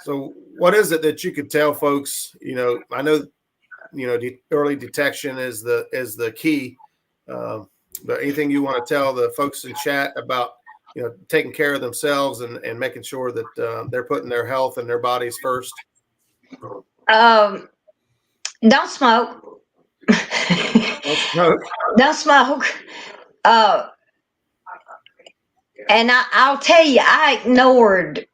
so what is it that you could tell folks? I know early detection is the key, but anything you want to tell the folks in chat about taking care of themselves and making sure that they're putting their health and their bodies first? Don't smoke. Don't smoke. Don't smoke. And I'll tell you, I ignored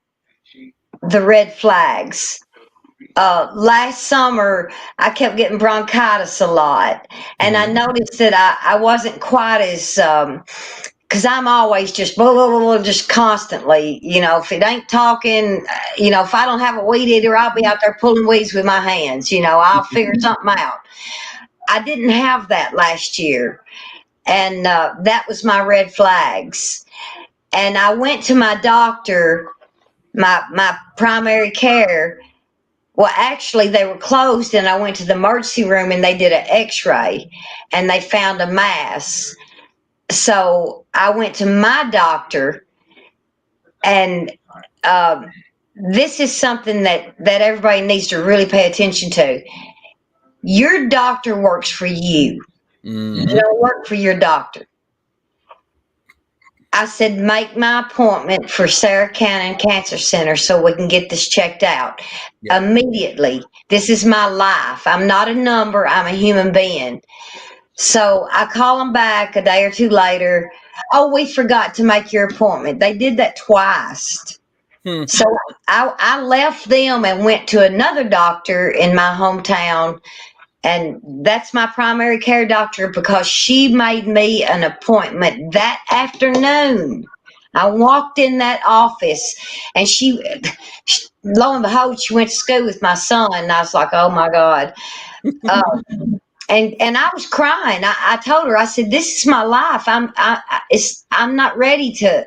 the red flags. Last summer, I kept getting bronchitis a lot. And I noticed that I wasn't quite as, because I'm always just blah, blah, blah, blah, just constantly, if it ain't talking, if I don't have a weed eater, I'll be out there pulling weeds with my hands, I'll figure something out. I didn't have that last year. And that was my red flags. And I went to my doctor, my primary care. Well, actually, they were closed, and I went to the emergency room, and they did an x-ray, and they found a mass. So I went to my doctor, and this is something that everybody needs to really pay attention to. Your doctor works for you. You don't work for your doctor. I said, make my appointment for Sarah Cannon Cancer Center so we can get this checked out immediately. This is my life. I'm not a number. I'm a human being. So I call them back a day or two later. Oh, we forgot to make your appointment. They did that twice. So I left them and went to another doctor in my hometown. And that's my primary care doctor because she made me an appointment that afternoon. I walked in that office and she lo and behold, she went to school with my son. And I was like, oh my God. And I was crying. I told her, I said, this is my life. I'm not ready to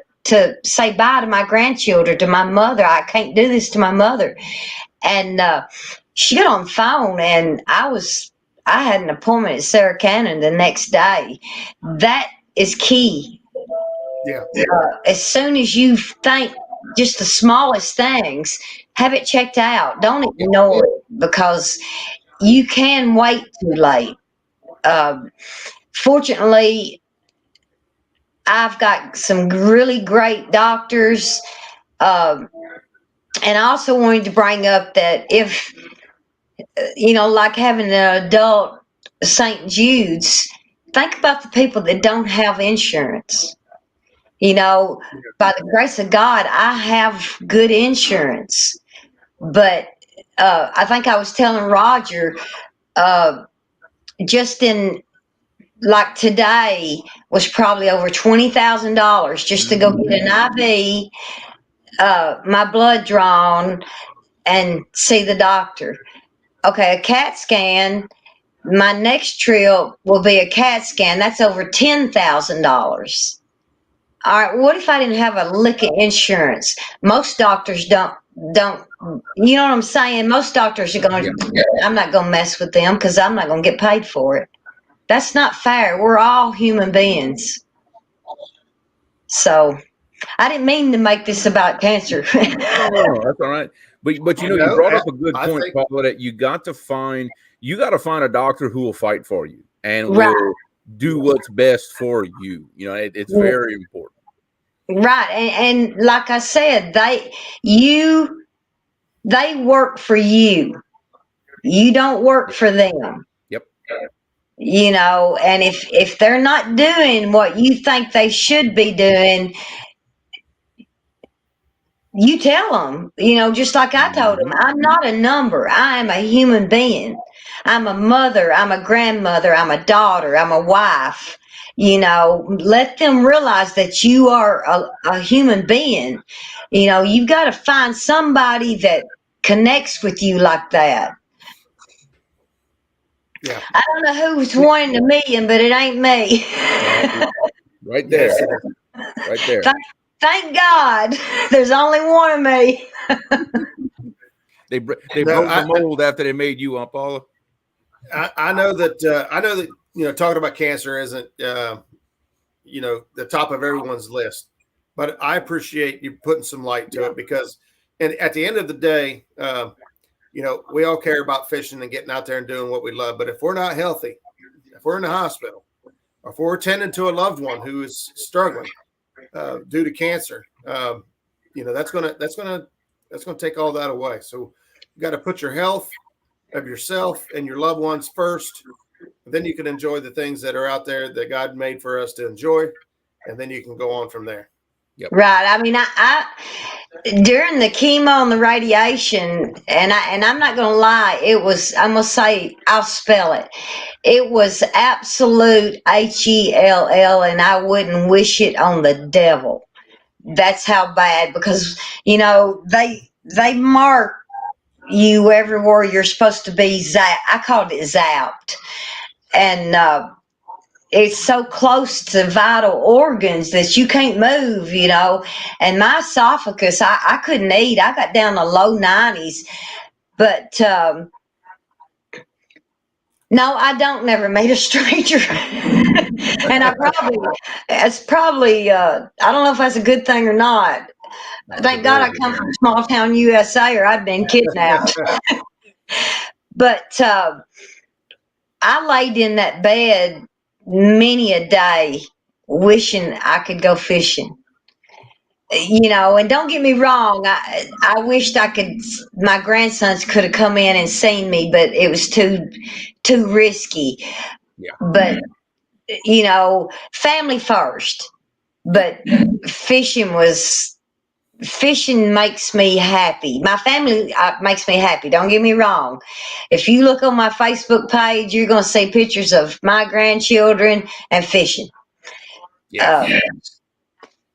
say bye to my grandchildren, to my mother. I can't do this to my mother. And she got on the phone, and I had an appointment at Sarah Cannon the next day. That is key. Yeah. As soon as you think just the smallest things, have it checked out. Don't ignore it because you can wait too late. Fortunately, I've got some really great doctors. And I also wanted to bring up that if, like having an adult St. Jude's, think about the people that don't have insurance. By the grace of God, I have good insurance. But I think I was telling Roger, just in like today was probably over $20,000 just to go get an IV, my blood drawn, and see the doctor. Okay, a CAT scan. My next trip will be a CAT scan. That's over $10,000. All right, what if I didn't have a lick of insurance? Most doctors don't, you know what I'm saying? Most doctors are going to, I'm not going to mess with them because I'm not going to get paid for it. That's not fair. We're all human beings. So I didn't mean to make this about cancer. No, that's all right. But you brought up a good point, Paula, that you got to find a doctor who will fight for you and will do what's best for you. It's very important. Right. And like I said, they work for you. You don't work for them. Yep. And if they're not doing what you think they should be doing, you tell them, just like I told them, I'm not a number. I am a human being. I'm a mother, I'm a grandmother, I'm a daughter, I'm a wife. You know, let them realize that you are a human being. You know, you've got to find somebody that connects with you like that. Yeah. I don't know who's wanting a million, but it ain't me. Right there. Yes, it is. Right there. Thank God there's only one of me. They broke the mold after they made you, Paula. I know that you know, talking about cancer isn't you know, the top of everyone's list, but I appreciate you putting some light to it, because, and at the end of the day, you know, we all care about fishing and getting out there and doing what we love. But if we're not healthy, if we're in the hospital, or if we're tending to a loved one who is struggling due to cancer, you know, that's gonna take all that away. So you got to put your health of yourself and your loved ones first. Then you can enjoy the things that are out there that God made for us to enjoy, and then you can go on from there. Yep. Right. I mean, I during the chemo and the radiation, and I'm not going to lie, it was, I'm going to say, I'll spell it. It was absolute HELL, and I wouldn't wish it on the devil. That's how bad, because, you know, they mark you everywhere you're supposed to be zapped. I called it zapped. And it's so close to vital organs that you can't move, you know. And my esophagus, I couldn't eat. I got down to low 90s. But no, I don't never meet a stranger. And it's probably, I don't know if that's a good thing or not. Thank God I come from small town USA, or I'd been kidnapped. But I laid in that bed many a day wishing I could go fishing. You know, and don't get me wrong, I wished my grandsons could have come in and seen me, but it was too risky. Yeah. But, you know, family first. But fishing makes me happy. My family makes me happy. Don't get me wrong. If you look on my Facebook page, you're going to see pictures of my grandchildren and fishing. Yeah.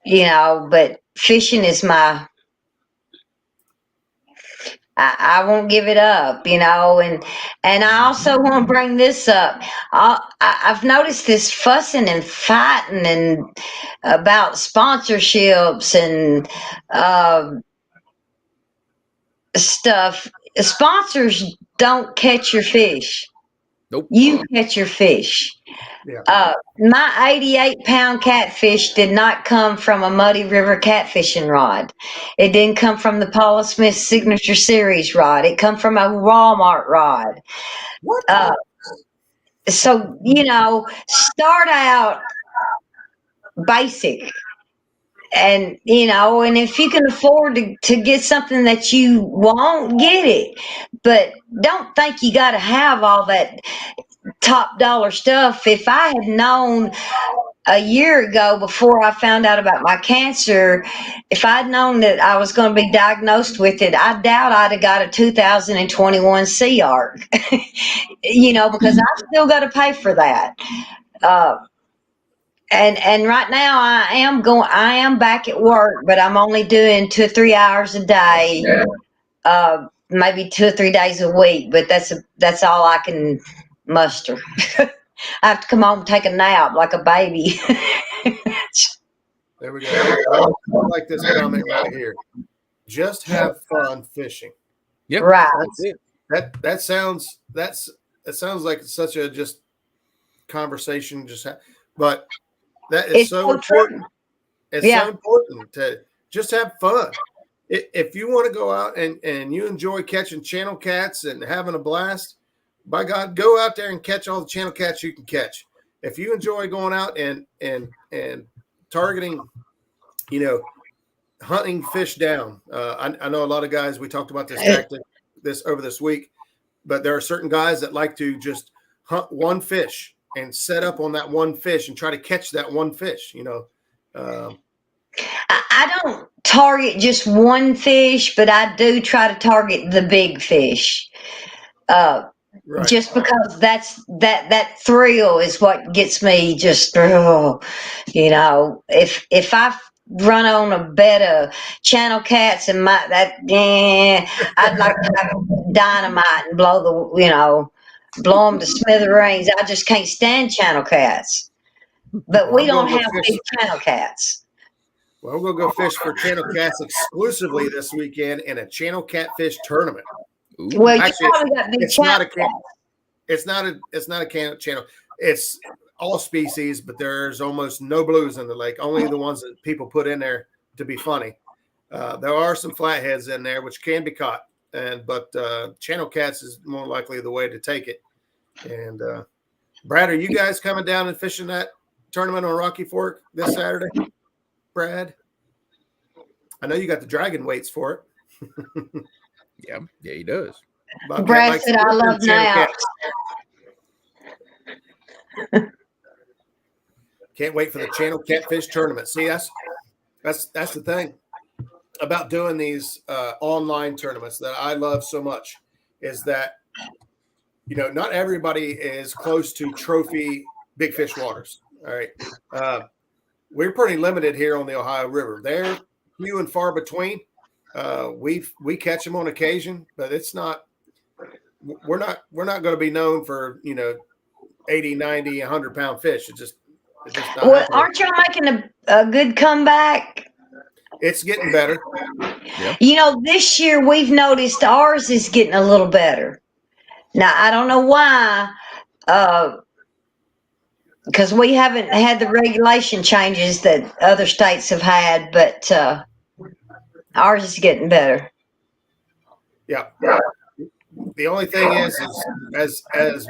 You know, but fishing is I won't give it up, you know, and I also want to bring this up. I've noticed this fussing and fighting and about sponsorships and stuff. Sponsors don't catch your fish. Nope. You catch your fish. Yeah. My 88-pound catfish did not come from a Muddy River catfishing rod. It didn't come from the Paula Smith Signature Series rod. It come from a Walmart rod. What? So, you know, start out basic. And, you know, and if you can afford to get something that you want, get it. But don't think you got to have all that top dollar stuff. If I had known a year ago, before I found out about my cancer, if I'd known that I was going to be diagnosed with it, I doubt I'd have got a 2021 Sea Arc, you know, because I still got to pay for that. And right now I am back at work, but I'm only doing 2 or 3 hours a day, maybe 2 or 3 days a week, but that's all I can muster. I have to come home and take a nap like a baby. There we go. I like this comment right here. Just have fun fishing. Yep. Right. That sounds like such a just conversation. But that is so important. It's so important to just have fun. If you want to go out and you enjoy catching channel cats and having a blast, by God, go out there and catch all the channel cats you can catch. If you enjoy going out and targeting, you know, hunting fish down. I know a lot of guys, we talked about this tactic over this week, but there are certain guys that like to just hunt one fish and set up on that one fish and try to catch that one fish, you know. I don't target just one fish, but I do try to target the big fish. Right. Just because that thrill is what gets me just, if I run on a bed of channel cats and I'd like to have dynamite and blow them to smithereens. I just can't stand channel cats. But Well, we I'm don't gonna go have fish. big channel cats. Well, I'm gonna go fish for channel cats exclusively this weekend in a channel catfish tournament. Ooh. Well, Actually, you probably got big it's channel not a cats. it's not a channel. It's all species, but there's almost no blues in the lake. Only the ones that people put in there to be funny. There are some flatheads in there which can be caught, but channel cats is more likely the way to take it. And Brad, are you guys coming down and fishing that tournament on Rocky Fork this Saturday? Brad, I know you got the dragon weights for it. Yeah, he does. Brad said, "I love naps." Can't wait for the channel catfish tournament. See, that's the thing about doing these online tournaments that I love so much is that, not everybody is close to trophy big fish waters. All right. We're pretty limited here on the Ohio River. They're few and far between. We catch them on occasion, but it's not, we're not going to be known for, 80, 90, 100-pound fish. It's just not Well, happening. aren't y'all making a good comeback? It's getting better. Yeah. This year we've noticed ours is getting a little better. Now, I don't know why, because we haven't had the regulation changes that other states have had, but ours is getting better. Yeah. The only thing is as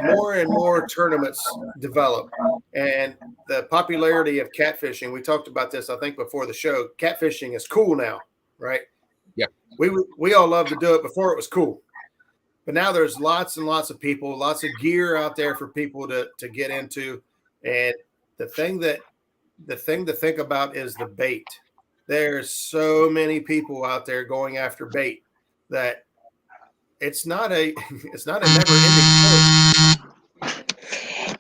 more and more tournaments develop and the popularity of catfishing, we talked about this, I think, before the show. Catfishing is cool now, right? Yeah. We all love to do it before it was cool. But now there's lots and lots of people, lots of gear out there for people to get into. And the thing to think about is the bait. There's so many people out there going after bait that it's not a never ending sport.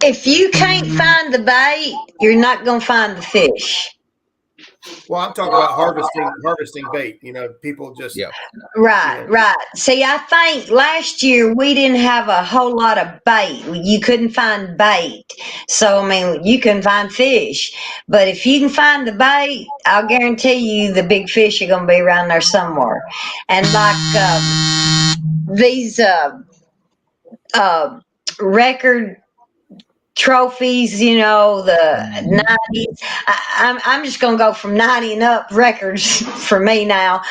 If you can't find the bait, you're not going to find the fish. Well, I'm talking about harvesting bait. People just Right. See, I think last year we didn't have a whole lot of bait. You couldn't find bait. So, you can find fish. But if you can find the bait, I'll guarantee you the big fish are going to be around there somewhere. And like these record trophies, the 90s. I'm just going to go from 90 and up records for me now.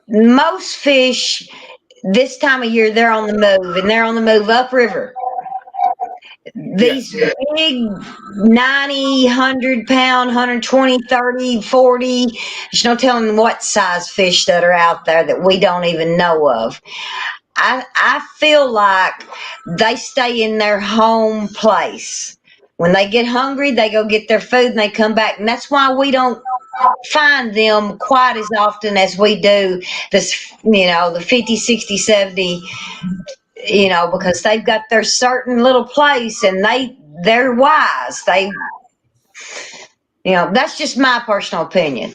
Most fish this time of year, they're on the move, and they're on the move upriver. These big 90, 100-pound, 120, 30, 40, there's no telling what size fish that are out there that we don't even know of. I feel like they stay in their home place. When they get hungry, they go get their food and they come back. And that's why we don't find them quite as often as we do this, the 50, 60, 70, because they've got their certain little place and they're wise. That's just my personal opinion.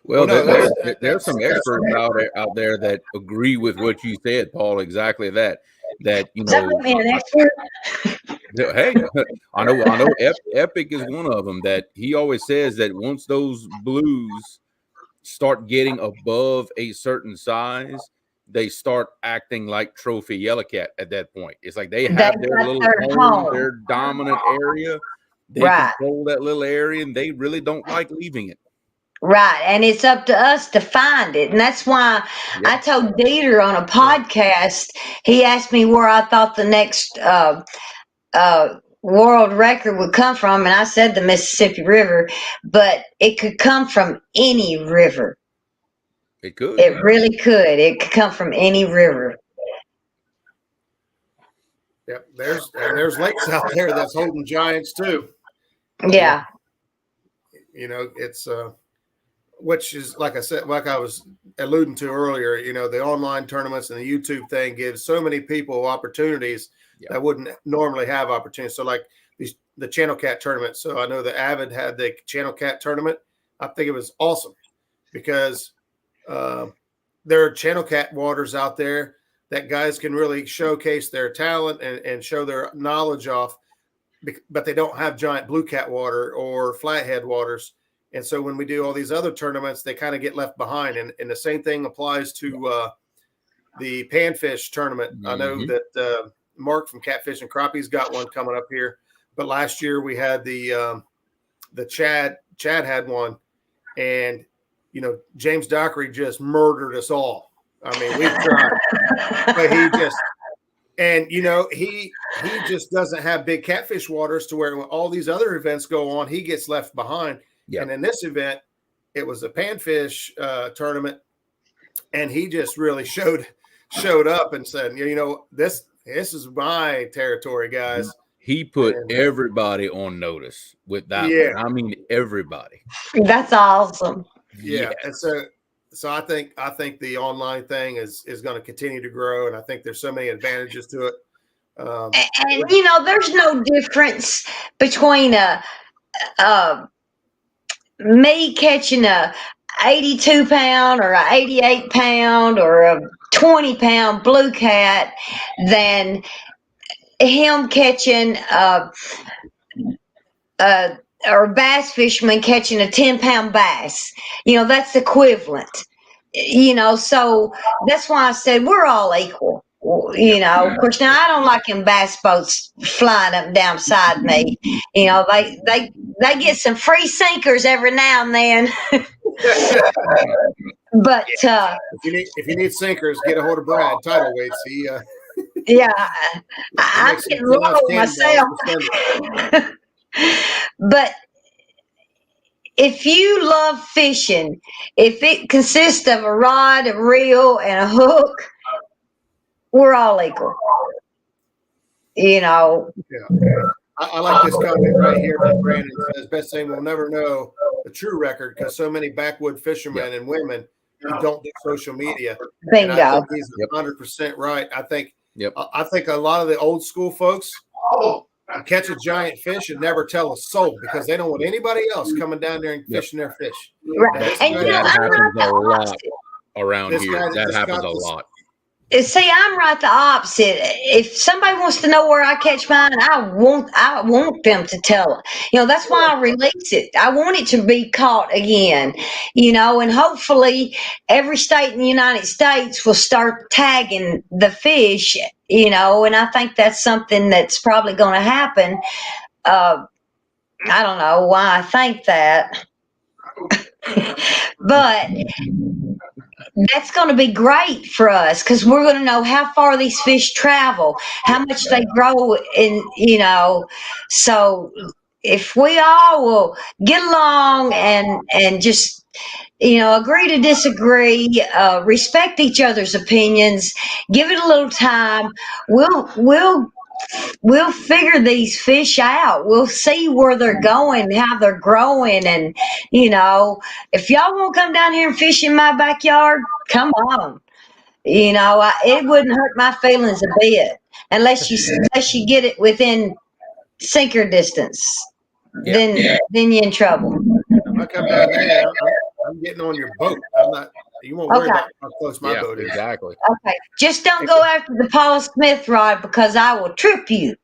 Well, there's some experts out there that agree with what you said, Paul. Exactly that. That Does that make me an expert? Hey, I know. Epic is one of them. That he always says that once those blues start getting above a certain size, they start acting like trophy yellowcat. At that point, it's like they have their little home, their dominant area. They control that little area, and they really don't like leaving it. Right. And it's up to us to find it. And that's why I told Dieter on a podcast, he asked me where I thought the next world record would come from. And I said the Mississippi River, but it could come from any river. It could. It really could. It could come from any river. Yep. There's lakes out there that's holding giants too. Yeah. It's which is, like I said, like I was alluding to earlier, the online tournaments and the YouTube thing gives so many people opportunities that wouldn't normally have opportunities. So like the Channel Cat tournament. So I know that Avid had the Channel Cat tournament. I think it was awesome because there are Channel Cat waters out there that guys can really showcase their talent and show their knowledge off, but they don't have giant blue cat water or flathead waters. And so when we do all these other tournaments, they kind of get left behind. And the same thing applies to the panfish tournament. I know that Mark from Catfish and Crappie's got one coming up here. But last year we had the Chad had one. And, James Dockery just murdered us all. I mean, we've tried. But he just doesn't have big catfish waters to where when all these other events go on, he gets left behind. Yep. And in this event, it was a panfish tournament, and he just really showed up and said, this is my territory, guys. He put everybody on notice with that one. I mean, everybody. That's awesome. Yeah. Yes. And so I think the online thing is going to continue to grow, and I think there's so many advantages to it. And there's no difference between me catching a 82-pound or a 88-pound or a 20-pound blue cat than him catching or bass fisherman catching a 10-pound bass. That's equivalent. So that's why I said we're all equal. Of course, now I don't like them bass boats flying up and down beside me. They get some free sinkers every now and then. But if you need sinkers, get a hold of Brad Tidal Weights. I'm getting low myself. But if you love fishing, if it consists of a rod, a reel, and a hook, we're all equal. I like this comment right here that Brandon says, best thing we'll never know the true record because so many backwood fishermen and women who don't do social media. Bingo. And I think he's 100% right. I think a lot of the old school folks catch a giant fish and never tell a soul because they don't want anybody else coming down there and fishing their fish. Right. And that happens a lot around here. That happens a lot. See, I'm right the opposite. If somebody wants to know where I catch mine, I want them to tell it. That's why I release it. I want it to be caught again, and hopefully every state in the United States will start tagging the fish, and I think that's something that's probably going to happen. I don't know why I think that, but that's going to be great for us because we're going to know how far these fish travel, how much they grow, so if we all will get along and just, agree to disagree, respect each other's opinions, give it a little time, we'll figure these fish out. We'll see where they're going, how they're growing. And, if y'all want to come down here and fish in my backyard, come on. It wouldn't hurt my feelings a bit unless you get it within sinker distance. Then you're in trouble. If I come down there, I'm getting on your boat. You won't worry about how close my boat is. Exactly. Okay. Just don't go after the Paula Smith rod because I will trip you.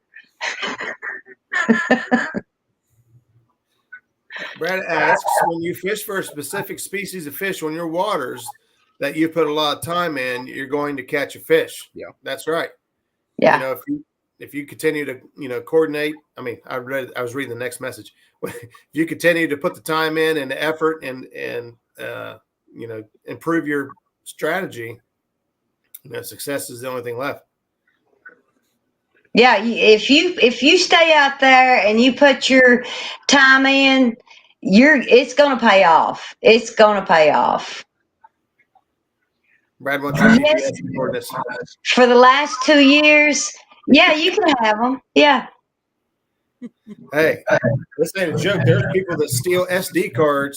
Brad asks, when you fish for a specific species of fish on your waters that you put a lot of time in, you're going to catch a fish. Yeah. That's right. Yeah. If you continue to, coordinate, I was reading the next message. If you continue to put the time in and the effort and improve your strategy, success is the only thing left. Yeah, if you stay out there and you put your time in, it's going to pay off. It's going to pay off. Brad, what's your GPS coordinates? For the last 2 years, yeah, you can have them. Yeah. Hey, this ain't a joke. There's people that steal SD cards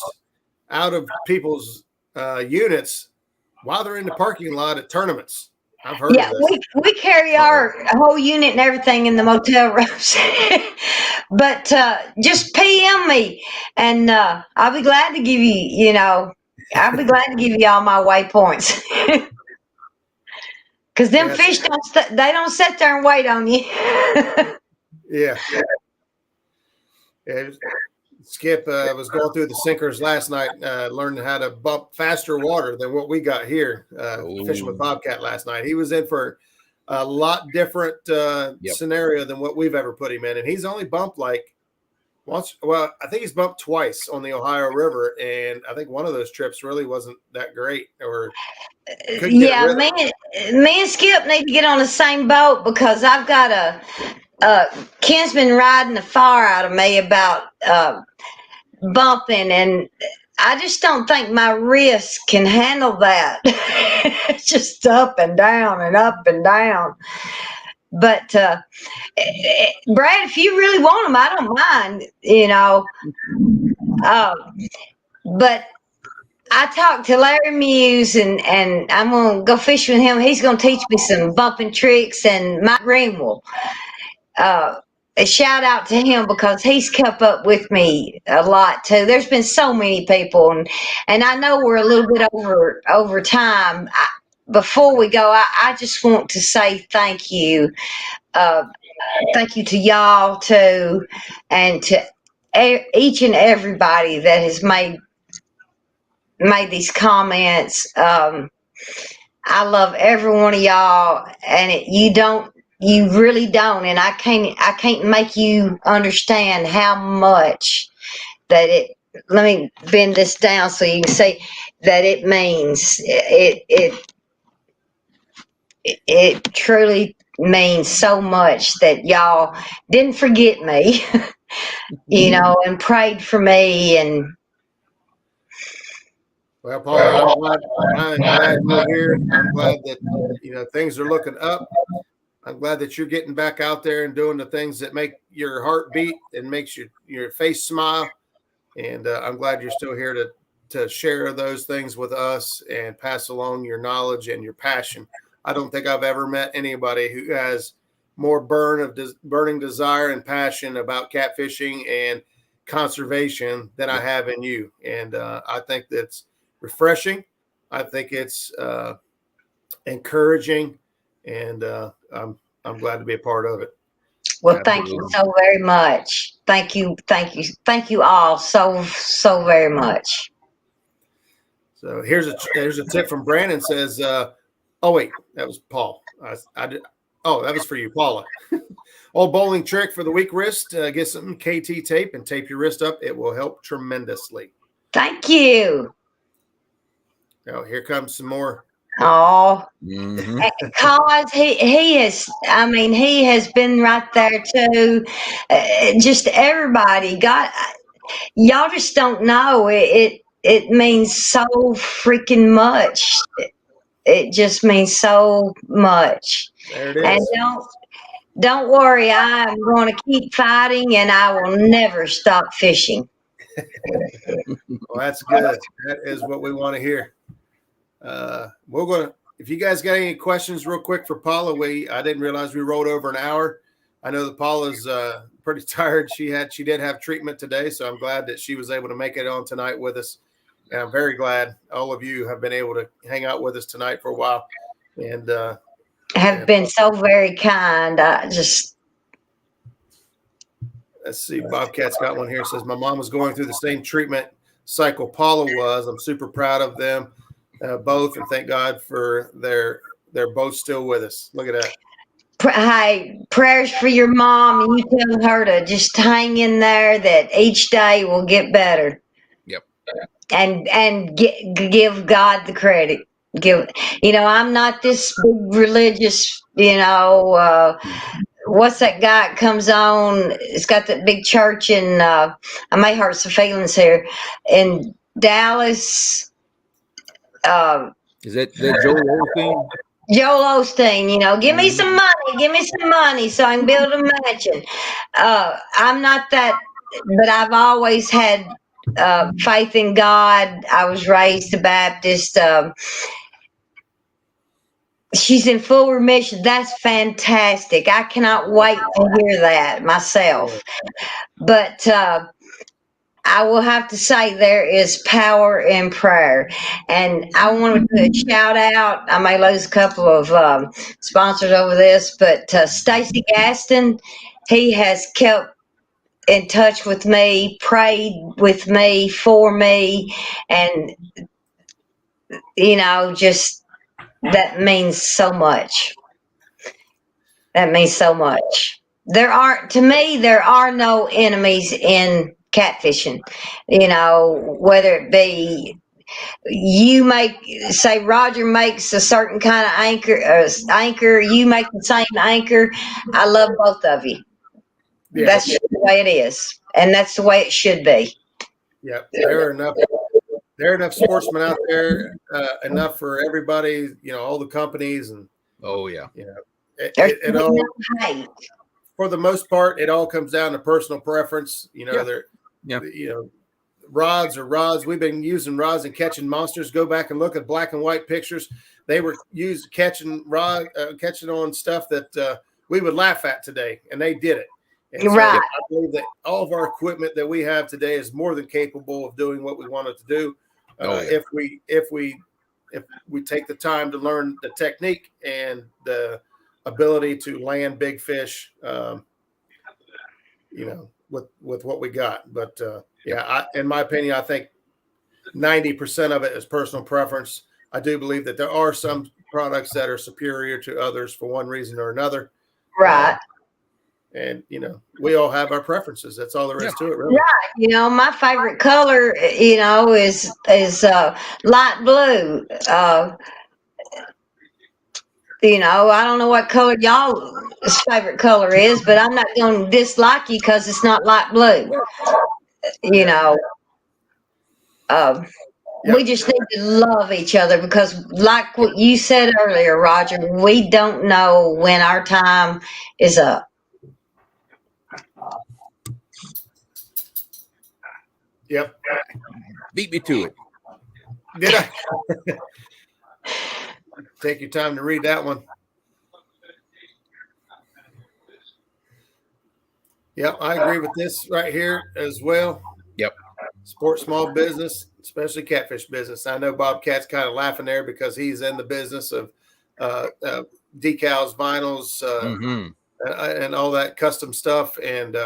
out of people's units while they're in the parking lot at tournaments. I've heard of this. We carry our whole unit and everything in the motel rooms. But just PM me, and I'll be glad to give you, I'll be glad to give you all my waypoints. Because them fish they don't sit there and wait on you. Yeah. Skip was going through the sinkers last night, learning how to bump faster water than what we got here fishing with Bobcat last night. He was in for a lot different scenario than what we've ever put him in. And he's only bumped like once. Well, I think he's bumped twice on the Ohio River. And I think one of those trips really wasn't that great. Or me and Skip need to get on the same boat, because I've got Ken's been riding the fire out of me about bumping, and I just don't think my wrist can handle that. It's just up and down and up and down. But Brad, if you really want them, I don't mind, But I talked to Larry Muse, and I'm going to go fish with him. He's going to teach me some bumping tricks, and Mike Greenwell. A shout out to him, because he's kept up with me a lot too. There's been so many people, and I know we're a little bit over time. Before we go, I just want to say thank you. Thank you to y'all too, and to each and everybody that has made these comments. I love every one of y'all, and you really don't, and I can't make you understand how much that let me bend this down so you can see that it means. It truly means so much that y'all didn't forget me, and prayed for me. And well, Paula, I'm glad you're here. I'm glad that things are looking up. I'm glad that you're getting back out there and doing the things that make your heart beat and makes your face smile. And I'm glad you're still here to share those things with us and pass along your knowledge and your passion. I don't think I've ever met anybody who has more burning desire and passion about catfishing and conservation than I have in you. And I think that's refreshing. I think it's encouraging. And I'm glad to be a part of it. Well, thank you so very much. Thank you all so very much. So here's a tip from Brandon. Says, oh wait, that was Paul. That was for you, Paula. Old bowling trick for the weak wrist. Get some KT tape and tape your wrist up. It will help tremendously. Thank you. Now here comes some more. Oh, because he has been right there too. Just everybody y'all just don't know it means so freaking much. It just means so much. There it is. And don't worry, I'm going to keep fighting, and I will never stop fishing. Well, that's good. That is what we want to hear. If you guys got any questions real quick for Paula, I didn't realize we rolled over an hour. I know that Paula's pretty tired. She did have treatment today, so I'm glad that she was able to make it on tonight with us. And I'm very glad all of you have been able to hang out with us tonight for a while. And have been so very kind. Let's see. Bobcat's got one here. It says, my mom was going through the same treatment cycle Paula was. I'm super proud of them. Both, and thank God for they're both still with us. Look at that. Hey, prayers for your mom, and you tell her to just hang in there, that each day will get better. Yep. And give God the credit. I'm not this big religious, what's that guy that comes on? It's got that big church in, I may hurt some feelings here, in Dallas. Is that Joel Osteen? Joel Osteen, give me some money so I can build a mansion. I'm not that, but I've always had faith in God. I was raised a Baptist. She's in full remission. That's fantastic. I cannot wait to hear that myself. But I will have to say there is power in prayer. And I want to do a shout out. I may lose a couple of sponsors over this, but Stacy Gaston, he has kept in touch with me, prayed with me, for me, and just that means so much. That means so much. There are no enemies in catfishing. Whether it be say Roger makes a certain kind of anchor, you make the same anchor. I love both of you. Yeah. That's just the way it is, and that's the way it should be. Yeah, there are enough sportsmen out there, enough for everybody. All the companies and it all, for the most part, it all comes down to personal preference. Rods are rods. We've been using rods and catching monsters. Go back and look at black and white pictures. They were used catching on stuff that we would laugh at today, and they did it. And so I believe that all of our equipment that we have today is more than capable of doing what we wanted to do. If we take the time to learn the technique and the ability to land big fish, with what we got. But in my opinion, I think 90% of it is personal preference. I do believe that there are some products that are superior to others for one reason or another. Right. And we all have our preferences. That's all there is to it, really. Right. My favorite color, is light blue. I don't know what color y'all's favorite color is, but I'm not going to dislike you because it's not light blue. We just need to love each other because, like what you said earlier, Roger, we don't know when our time is up. Yep. Beat me to it. Did I? Take your time to read that one. Yep, I agree with this right here as well. Yep. Support small business, especially catfish business. I know Bob Cat's kind of laughing there because he's in the business of decals, vinyls, and all that custom stuff. And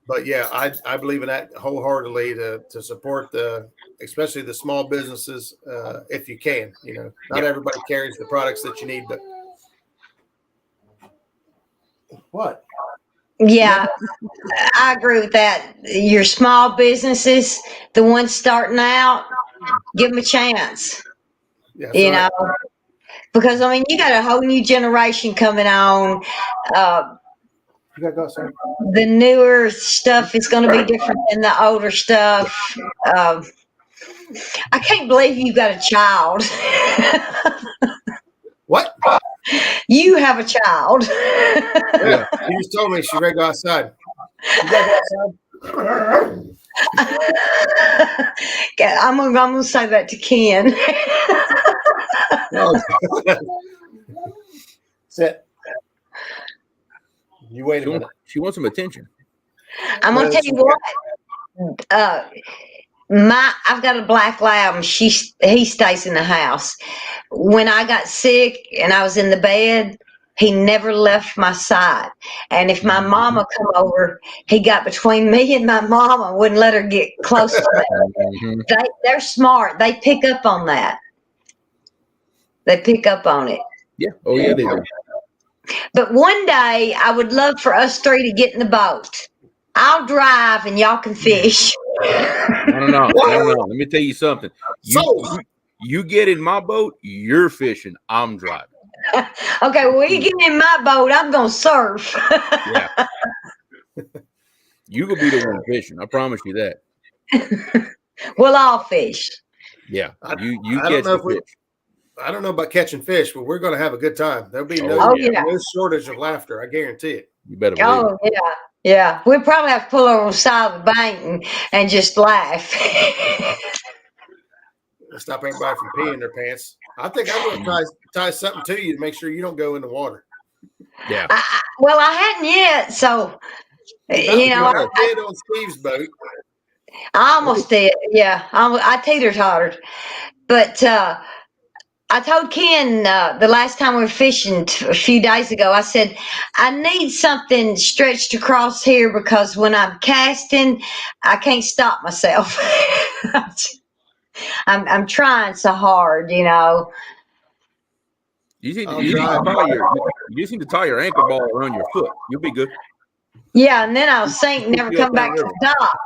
but yeah, I believe in that wholeheartedly to support especially the small businesses if you can. Not everybody carries the products that you need, but what? Yeah, I agree with that. Your small businesses, the ones starting out, give them a chance. That's right. Because you got a whole new generation coming on. You gotta go, sir. The newer stuff is going to be different than the older stuff. I can't believe you got a child. What? You have a child. Yeah, she just told me she's ready to go outside. You gotta go outside. I'm gonna say that to Ken. Sit. You wait a minute. She wants some attention. I'm gonna tell you what. I've got a black lab and he stays in the house. When I got sick and I was in the bed, he never left my side. And if my mama come over, he got between me and my mama, wouldn't let her get close to me. They're smart. They pick up on that. They pick up on it. Yeah. Oh yeah, they do. But one day I would love for us three to get in the boat. I'll drive and y'all can fish. No. Let me tell you something. You get in my boat, you're fishing. I'm driving. Okay, well, you get in my boat, I'm gonna surf. Yeah. You gonna be the one fishing. I promise you that. We'll all fish. Yeah. You catch the fish. I don't know about catching fish, but we're going to have a good time. There'll be no shortage of laughter. I guarantee it. You better believe it. Yeah. Yeah, we'd probably have to pull over on the side of the bank and just laugh. Stop everybody from peeing their pants. I think I'm going to tie something to you to make sure you don't go in the water. Yeah. Well, I hadn't yet, so you know, I did on Steve's boat. I almost did. Yeah, I teeter-tottered, but I told Ken the last time we were fishing a few days ago, I said, I need something stretched across here because when I'm casting, I can't stop myself. I'm trying so hard, you know. You just need to tie your anchor ball around your foot. You'll be good. Yeah, and then I'll sink and never come back to the top.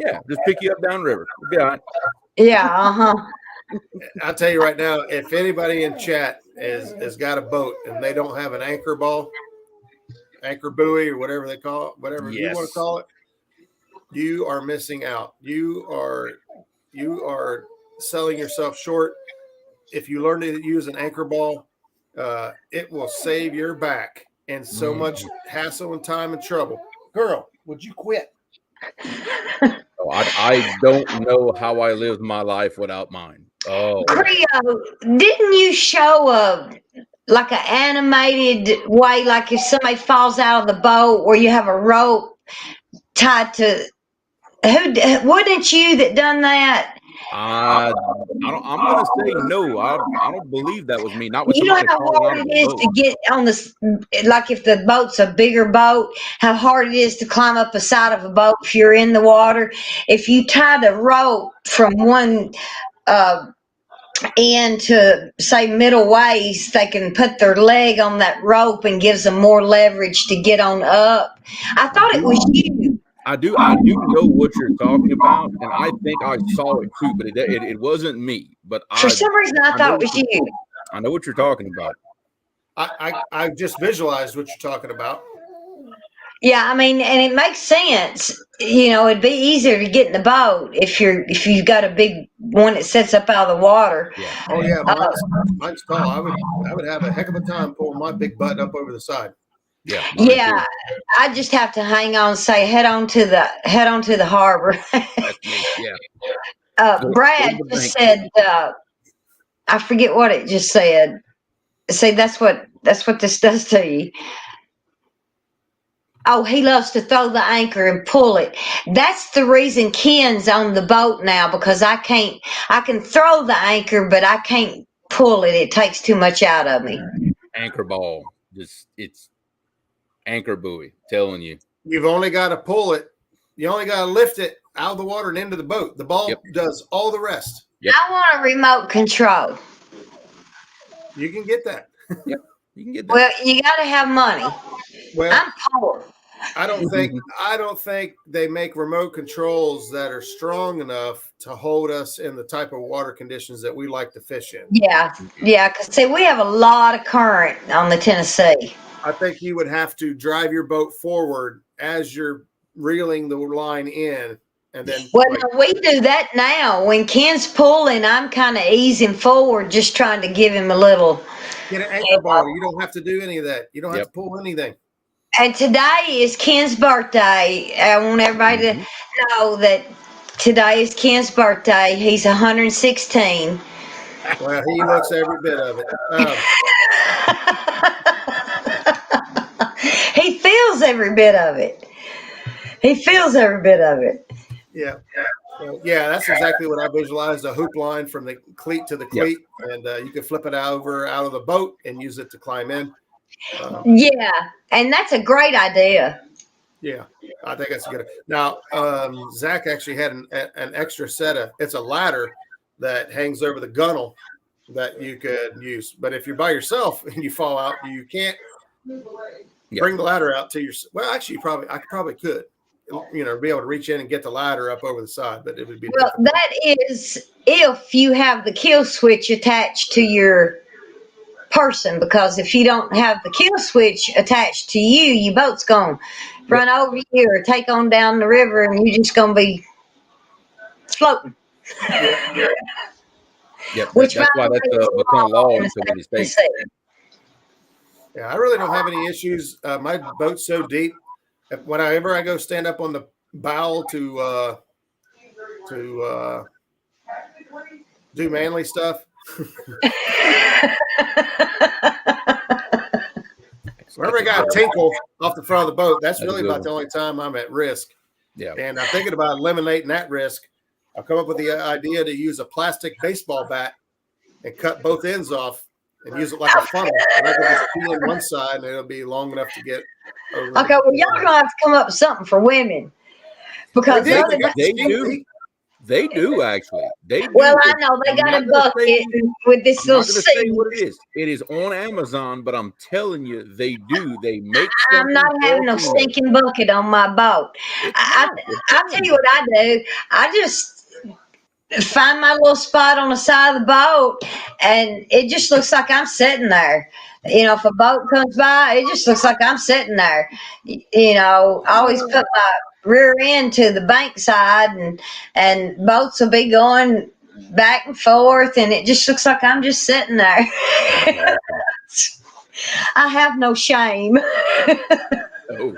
Yeah, just pick you up downriver. You'll be all right. Yeah, I'll tell you right now, if anybody in chat has got a boat and they don't have an anchor ball, anchor buoy, or whatever they call it, whatever you want to call it, you are missing out. You are selling yourself short. If you learn to use an anchor ball, it will save your back and so much hassle and time and trouble. Girl, would you quit? I don't know how I lived my life without mine. Oh, Creole, didn't you show like an animated way, like if somebody falls out of the boat where you have a rope tied to wasn't you that done that? I'm gonna say no. I don't believe that was me. Not with You know somebody how falling hard out of it the is boat. to get on this, like if the boat's a bigger boat, how hard it is to climb up the side of a boat if you're in the water. If you tie the rope from one end to say middle waist, they can put their leg on that rope and gives them more leverage to get on up. I thought it was you. I do know what you're talking about, and I think I saw it too, but it wasn't me. But For some reason, I thought it was you. I know what you're talking about. I just visualized what you're talking about. Yeah, I mean, and it makes sense. You know, it'd be easier to get in the boat if you've got a big one that sets up out of the water. Yeah. Oh yeah, mine's tall. I would have a heck of a time pulling my big butt up over the side. Yeah. Yeah, I just have to hang on and say head on to the harbor. That's me. Yeah. Brad just said I forget what it just said. Say that's what this does to you. Oh, he loves to throw the anchor and pull it. That's the reason Ken's on the boat now, because I can throw the anchor, but I can't pull it. It takes too much out of me. Anchor ball. It's anchor buoy, telling you. You've only got to pull it. You only got to lift it out of the water and into the boat. The ball does all the rest. Yep. I want a remote control. You can get that. Yep. You can get that. Well, you got to have money. Well, I'm poor. I don't think they make remote controls that are strong enough to hold us in the type of water conditions that we like to fish in. Yeah, because see, we have a lot of current on the Tennessee. I think you would have to drive your boat forward as you're reeling the line in, and then. Well, no, we do that now. When Ken's pulling, I'm kind of easing forward, just trying to give him a little. Get an anchor ball. You don't have to do any of that. You don't have to pull anything. And today is Ken's birthday. I want everybody to know that today is Ken's birthday. He's 116. Well, he looks every bit of it. He feels every bit of it. He feels every bit of it. Yeah. Yeah, that's exactly what I visualized, a hoop line from the cleat to the cleat, and you can flip it out of the boat and use it to climb in. Yeah, and that's a great idea. Yeah, I think that's good. Now, Zach actually had an extra set of, it's a ladder that hangs over the gunnel that you could use. But if you're by yourself and you fall out, you can't bring the ladder out to your, well, actually, I probably could, you know, be able to reach in and get the ladder up over the side, but it would be difficult. That is if you have the kill switch attached to your person, because if you don't have the kill switch attached to you, your boat's gonna run over you or take on down the river, and you're just gonna be floating. Yep. That's why that's become law in so many states. Yeah, I really don't have any issues. My boat's so deep, whenever I go stand up on the bow to do manly stuff. Whenever I got a tinkle off the front of the boat, that's really about the only time I'm at risk. Yeah. And I'm thinking about eliminating that risk. I've come up with the idea to use a plastic baseball bat and cut both ends off and use it like a funnel. And I can just pee in one side and it'll be long enough to get over. Okay, well, y'all gonna have to come up with something for women. Because they do actually. They do. Well, I know they got a bucket with this little seat. Say what it is. It is on Amazon, but I'm telling you, they do. They make. I'm not having no stinking bucket on my boat. I'll tell you what I do. I just find my little spot on the side of the boat, and it just looks like I'm sitting there. You know, if a boat comes by, it just looks like I'm sitting there. You know, I always put my rear end to the bank side, and boats will be going back and forth, and it just looks like I'm just sitting there. I have no shame. Oh,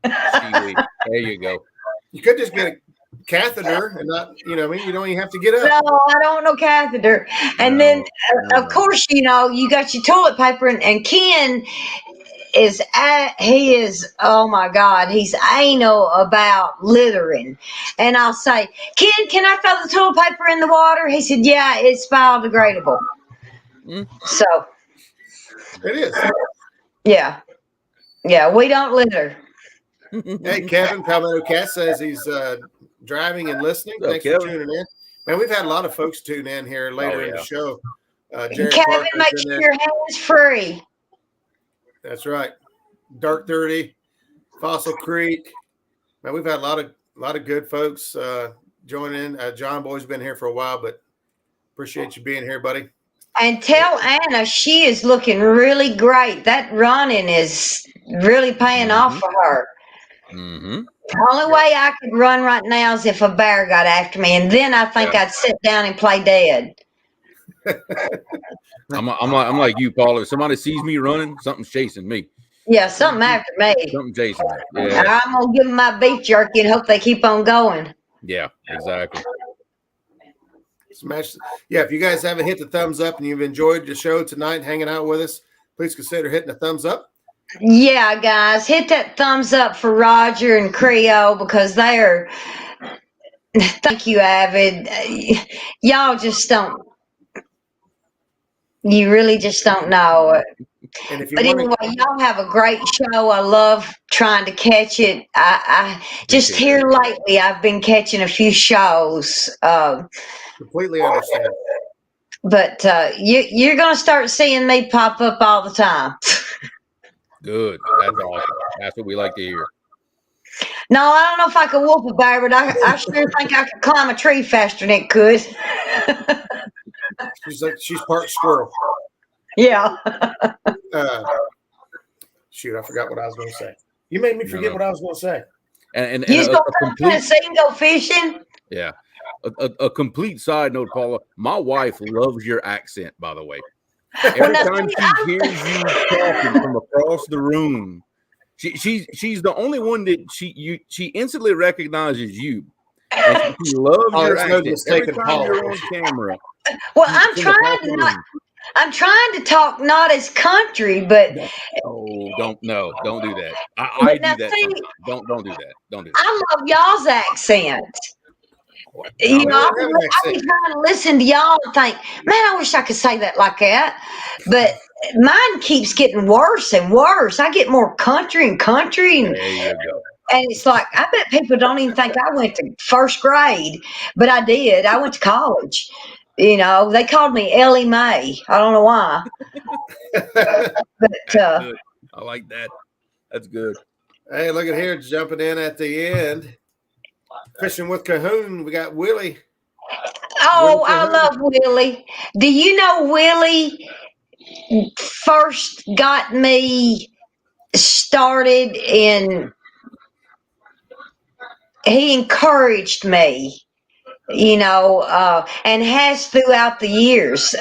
there you go. You could just get a catheter and not, you know, I mean, you don't even have to get up. No, I don't want no catheter. And then, of course, you know, you got your toilet paper, and Ken he is, oh my God, he's anal about littering. And I'll say, Ken, can I throw the toilet paper in the water? He said, yeah, it's biodegradable. So. It is. Yeah. Yeah, we don't litter. Hey, Kevin, Palmetto Cat says he's driving and listening. Thanks for tuning in. Man, we've had a lot of folks tune in here later in the show. Kevin, make sure your hands free. That's right. Dark 30, Fossil Creek. Man, we've had a lot of good folks join in. John Boy's been here for a while, but appreciate you being here, buddy. And tell Anna she is looking really great. That running is really paying off for her. Mm-hmm. The only way I could run right now is if a bear got after me, and then I think I'd sit down and play dead. I'm like you, Paula. If somebody sees me running, something's chasing me. Yeah, something after me. Something chasing me. Yeah. I'm gonna give them my beef jerky and hope they keep on going. Yeah, exactly. Smash. Yeah, if you guys haven't hit the thumbs up and you've enjoyed the show tonight, hanging out with us, please consider hitting the thumbs up. Yeah, guys, hit that thumbs up for Roger and Creole because they are. Thank you, Avid. Y'all just don't. You really just don't know it. And if you but anyway, y'all have a great show. I love trying to catch it. I just here lately, I've been catching a few shows. Completely understand. But you're going to start seeing me pop up all the time. Good. That's awesome. That's what we like to hear. No, I don't know if I could whoop a bear, but I sure think I could climb a tree faster than it could. She's part squirrel. Yeah. Shoot, I forgot what I was going to say. You made me forget what I was going to say. And you go to Tennessee and go fishing? Yeah. A complete side note, Paula. My wife loves your accent, by the way. Every time she hears you talking from across the room, she's the only one that she instantly recognizes you. And she loves your accent. Every time you're on camera. Well, I'm trying to talk not as country, but don't do that. I do that. Don't do that. Don't do that. I love y'all's accent. You know, I'll be trying to listen to y'all and think, man, I wish I could say that like that. But mine keeps getting worse and worse. I get more country and country. And, there you go. And it's like, I bet people don't even think I went to first grade, but I did. I went to college. You know, they called me Ellie Mae. I don't know why. But I like that. That's good. Hey, look at here, jumping in at the end. Fishing with Cahoon, we got Willie. Oh, I love Willie. Do you know Willie first got me started he encouraged me, you know, and has throughout the years.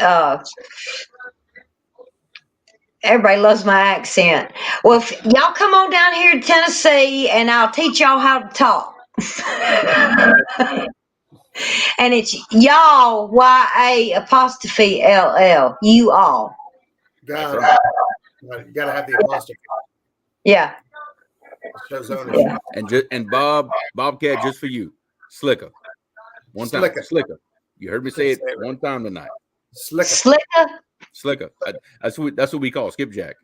Everybody loves my accent. Well, if y'all come on down here to Tennessee, and I'll teach y'all how to talk. And it's y'all, YA''LL, you all. Got it. You got to have the apostrophe. Yeah. Shows ownership. Yeah. And Bobcat, just for you, Slicker. One time, Slicker. You heard me say it one time tonight. Slicker. That's what we call skipjack.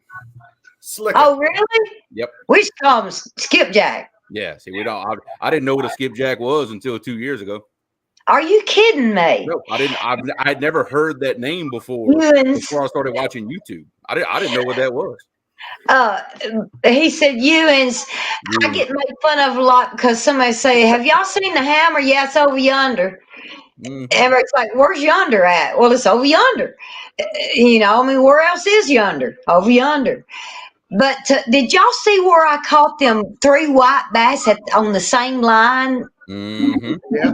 Slicker. Oh, really? Yep. We just call him skipjack. Yeah. See, we don't. I didn't know what a skipjack was until 2 years ago. Are you kidding me? No, I didn't. I had never heard that name before I started watching YouTube. I didn't know what that was. He said Ewins. I get made fun of a lot because somebody say, "Have y'all seen the hammer?" Yeah, it's over yonder. And it's like, "Where's yonder at?" Well, it's over yonder. I mean, where else is yonder? Over yonder. But did y'all see where I caught them 3 white bass on the same line? Mm-hmm. Yeah.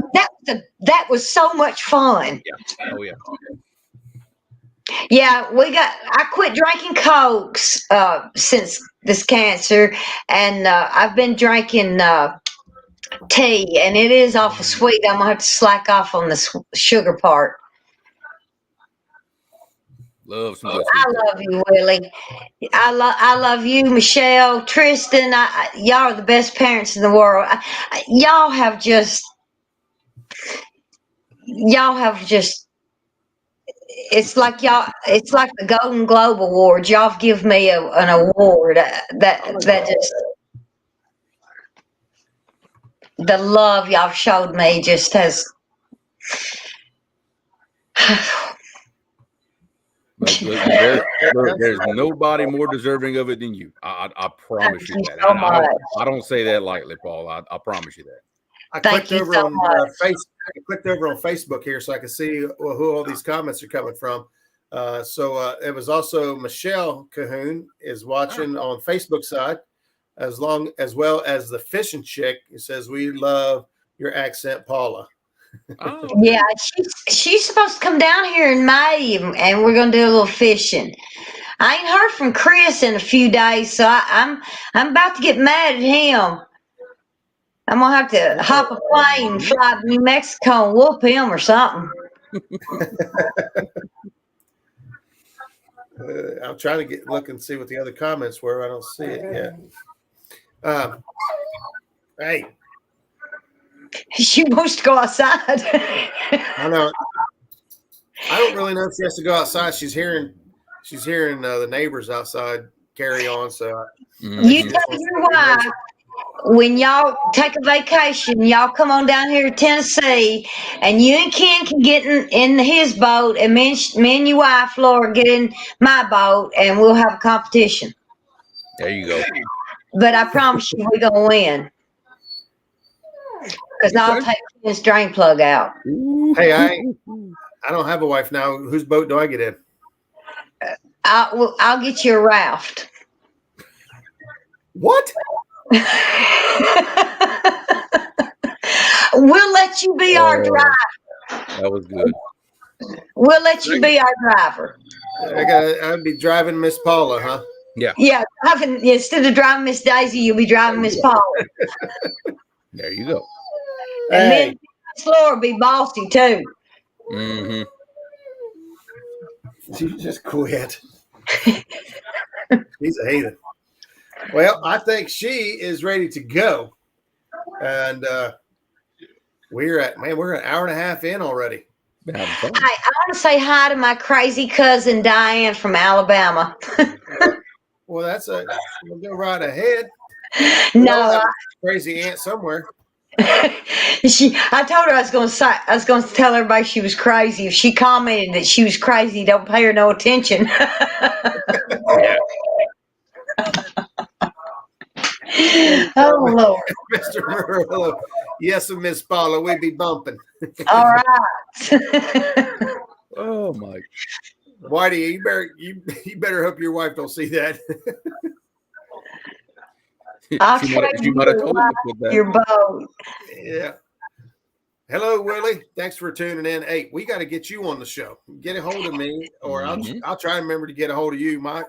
That was so much fun. Yeah. Oh yeah. Yeah, I quit drinking Cokes since this cancer, and I've been drinking tea, and it is awful sweet. I'm gonna have to slack off on the sugar part. Love some. I love you, Willie. I love you, Michelle, Tristan. Y'all are the best parents in the world. Y'all have just. It's like the Golden Globe Awards. Y'all give me an award that just the love y'all showed me just has. There's nobody more deserving of it than you. I promise you that. I don't say that lightly, Paul. I promise you that. I clicked over on Facebook here so I can see who all these comments are coming from. It was also Michelle Cahoon is watching on Facebook side, as well as the fishing chick. It says, "We love your accent, Paula." Oh. Yeah, she's supposed to come down here in May, and we're gonna do a little fishing. I ain't heard from Chris in a few days, so I'm about to get mad at him. I'm gonna have to hop a plane and fly to New Mexico and whoop him or something. I'm trying to look and see what the other comments were. I don't see it yet. Hey, she wants to go outside. I know. I don't really know if she has to go outside. She's hearing the neighbors outside carry on. So you tell your wife. When y'all take a vacation, y'all come on down here to Tennessee, and you and Ken can get in his boat, and me and your wife, Laura, get in my boat, and we'll have a competition. There you go. But I promise you, we're going to win. Because I'll take this drain plug out. Hey, I don't have a wife now. Whose boat do I get in? I'll get you a raft. What? We'll let you be our driver. That was good. We'll let you be our driver. I'd be driving Miss Paula, huh? Yeah. Yeah, instead of driving Miss Daisy, you'll be driving Miss Paula. There you go. And then Miss Laura be bossy too. Mm-hmm. She just quit. She's a hater. Well, I think she is ready to go, and we're an hour and a half in already. I want to say hi to my crazy cousin Diane from Alabama. Well, we'll go right ahead. No, crazy aunt somewhere. I told her I was going to tell everybody she was crazy. If she commented that she was crazy, don't pay her no attention. Yeah. Oh Lord, Mr. Murillo. Yes, and Miss Paula, we be bumping. All right. Oh my. Whitey, you better hope your wife don't see that. I'll she might have told us with that. Your boat. Yeah. Hello, Willie. Thanks for tuning in. Hey, we got to get you on the show. Get a hold of me, or I'll try to remember to get a hold of you. I've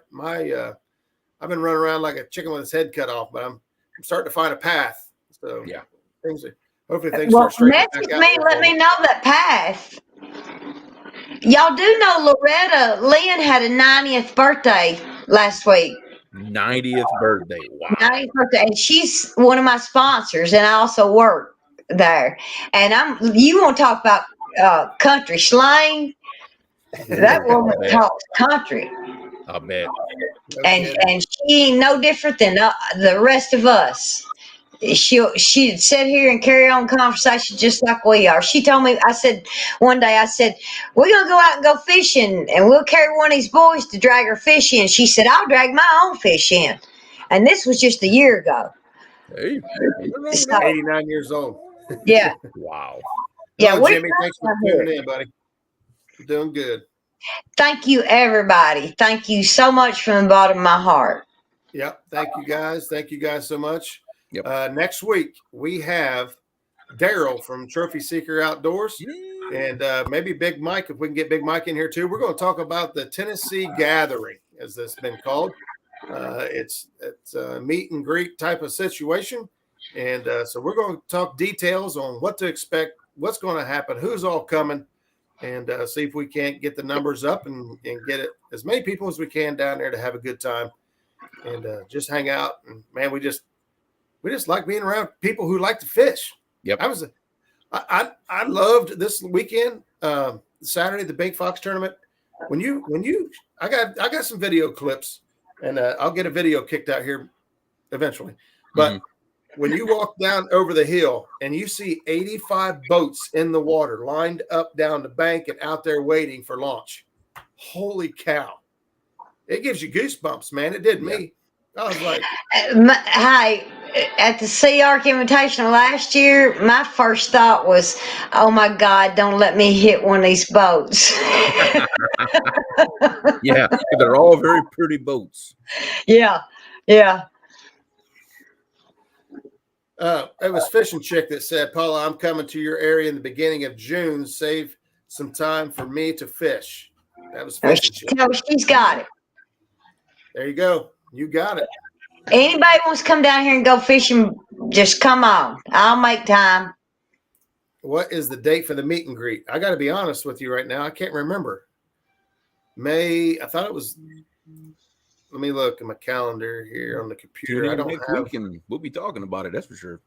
been running around like a chicken with its head cut off, but I'm starting to find a path. So yeah, hopefully things start straightening back out. Let me know that path. Y'all do know Loretta Lynn had a 90th birthday last week. 90th birthday. Wow. 90th birthday. And she's one of my sponsors, and I also work there. And you want to talk about country slang? That woman talks country. I bet. And she ain't no different than the rest of us. She'd sit here and carry on conversation just like we are. She told me, one day, we're going to go out and go fishing, and we'll carry one of these boys to drag her fish in. She said, I'll drag my own fish in. And this was just a year ago. Hey, 89 years old. Yeah. Wow. Yeah, Jimmy, thanks for tuning in, buddy. You're doing good. Thank you, everybody. Thank you so much from the bottom of my heart. Yep. Thank you guys. Thank you guys so much. Yep. Next week, we have Daryl from Trophy Seeker Outdoors and maybe Big Mike, if we can get Big Mike in here too. We're going to talk about the Tennessee Gathering, as this has been called. It's a meet and greet type of situation. And so we're going to talk details on what to expect, what's going to happen, who's all coming, and see if we can't get the numbers up and get it as many people as we can down there to have a good time and just hang out. And man, we just like being around people who like to fish. Yep. I loved this weekend, Saturday, the Big Fox tournament. I got some video clips, and I'll get a video kicked out here eventually. But when you walk down over the hill and you see 85 boats in the water lined up down the bank and out there waiting for launch, holy cow! It gives you goosebumps, man. It did me. I was like, "Hi." At the Sea Arc Invitational last year, my first thought was, oh my God, don't let me hit one of these boats. Yeah, they're all very pretty boats. Yeah. It was Fishing Chick that said, Paula, I'm coming to your area in the beginning of June. Save some time for me to fish. That was Fishing Chick. She's got it. There you go. You got it. Anybody wants to come down here and go fishing, just come on. I'll make time. What is the date for the meet and greet? I got to be honest with you right now. I can't remember. May, I thought it was, let me look at my calendar here on the computer. I don't have. We'll be talking about it, that's for sure.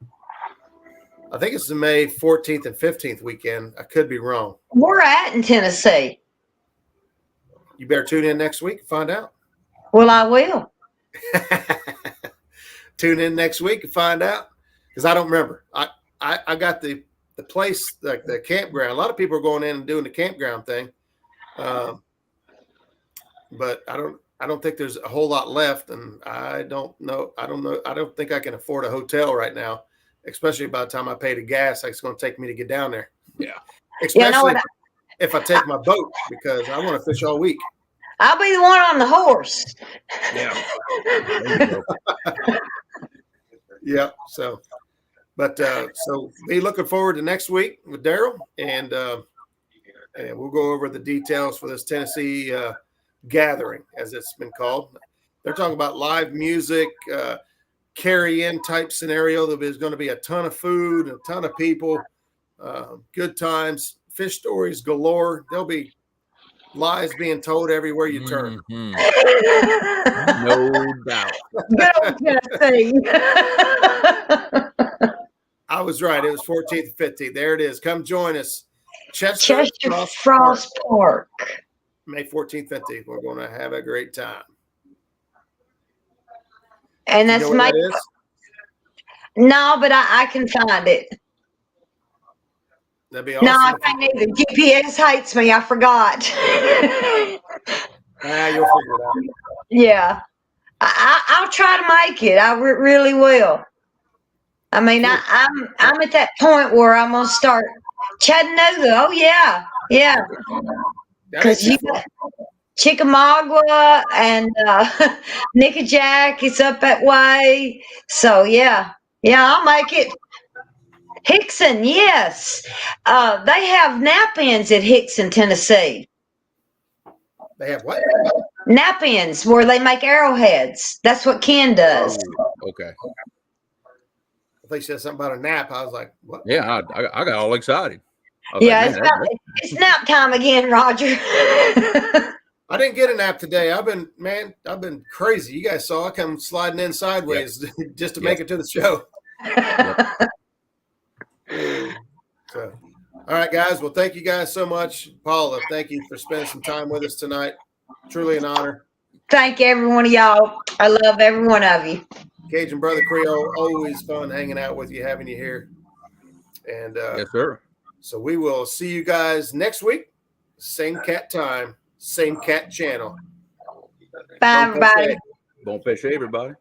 I think it's the May 14th and 15th weekend. I could be wrong. We're at in Tennessee. You better tune in next week and find out. Well, I will. Tune in next week and find out, because I don't remember. I got the place, like the campground. A lot of people are going in and doing the campground thing, but I don't think there's a whole lot left, and I don't know. I don't think I can afford a hotel right now, especially by the time I pay the gas it's going to take me to get down there. Yeah, especially if I take my boat, because I want to fish all week. I'll be the one on the horse. Yeah. Yeah. So be looking forward to next week with Daryl, and we'll go over the details for this Tennessee gathering, as it's been called. They're talking about live music, carry-in type scenario. There's going to be a ton of food, a ton of people, good times, fish stories galore. There'll be lies being told everywhere you turn. No doubt. Good old Tennessee. I was right. It was 14th and 15th. There it is. Come join us. Chester Frost Park. May 14th, 15th. We're going to have a great time. And that's that is? No, but I can find it. That'd be awesome. No, I can't either. GPS hates me. I forgot. You'll figure it out. Yeah. I'll try to make it. I really will. I mean, I'm at that point where I'm gonna start Chattanooga. Oh yeah. Because you got Chickamauga and Nickajack is up that way. So yeah, I'll make it. Hickson, yes. They have nap-ins at Hickson, Tennessee. They have what? Nap-ins where they make arrowheads. That's what Ken does. Oh, okay. I think she said something about a nap. I was like, what? Yeah, I got all excited. I was Yeah, like, man, it's nap time again, Roger. I didn't get a nap today. I've been crazy. You guys saw I come sliding in sideways just to make it to the show. So, all right, guys. Well, thank you guys so much. Paula, thank you for spending some time with us tonight. Truly an honor. Thank every one of y'all. I love every one of you. Cajun Brother Creole, always fun hanging out with you, having you here. And yes, sir. So we will see you guys next week. Same cat time, same cat channel. Bye, everybody. Bon pêcher, everybody.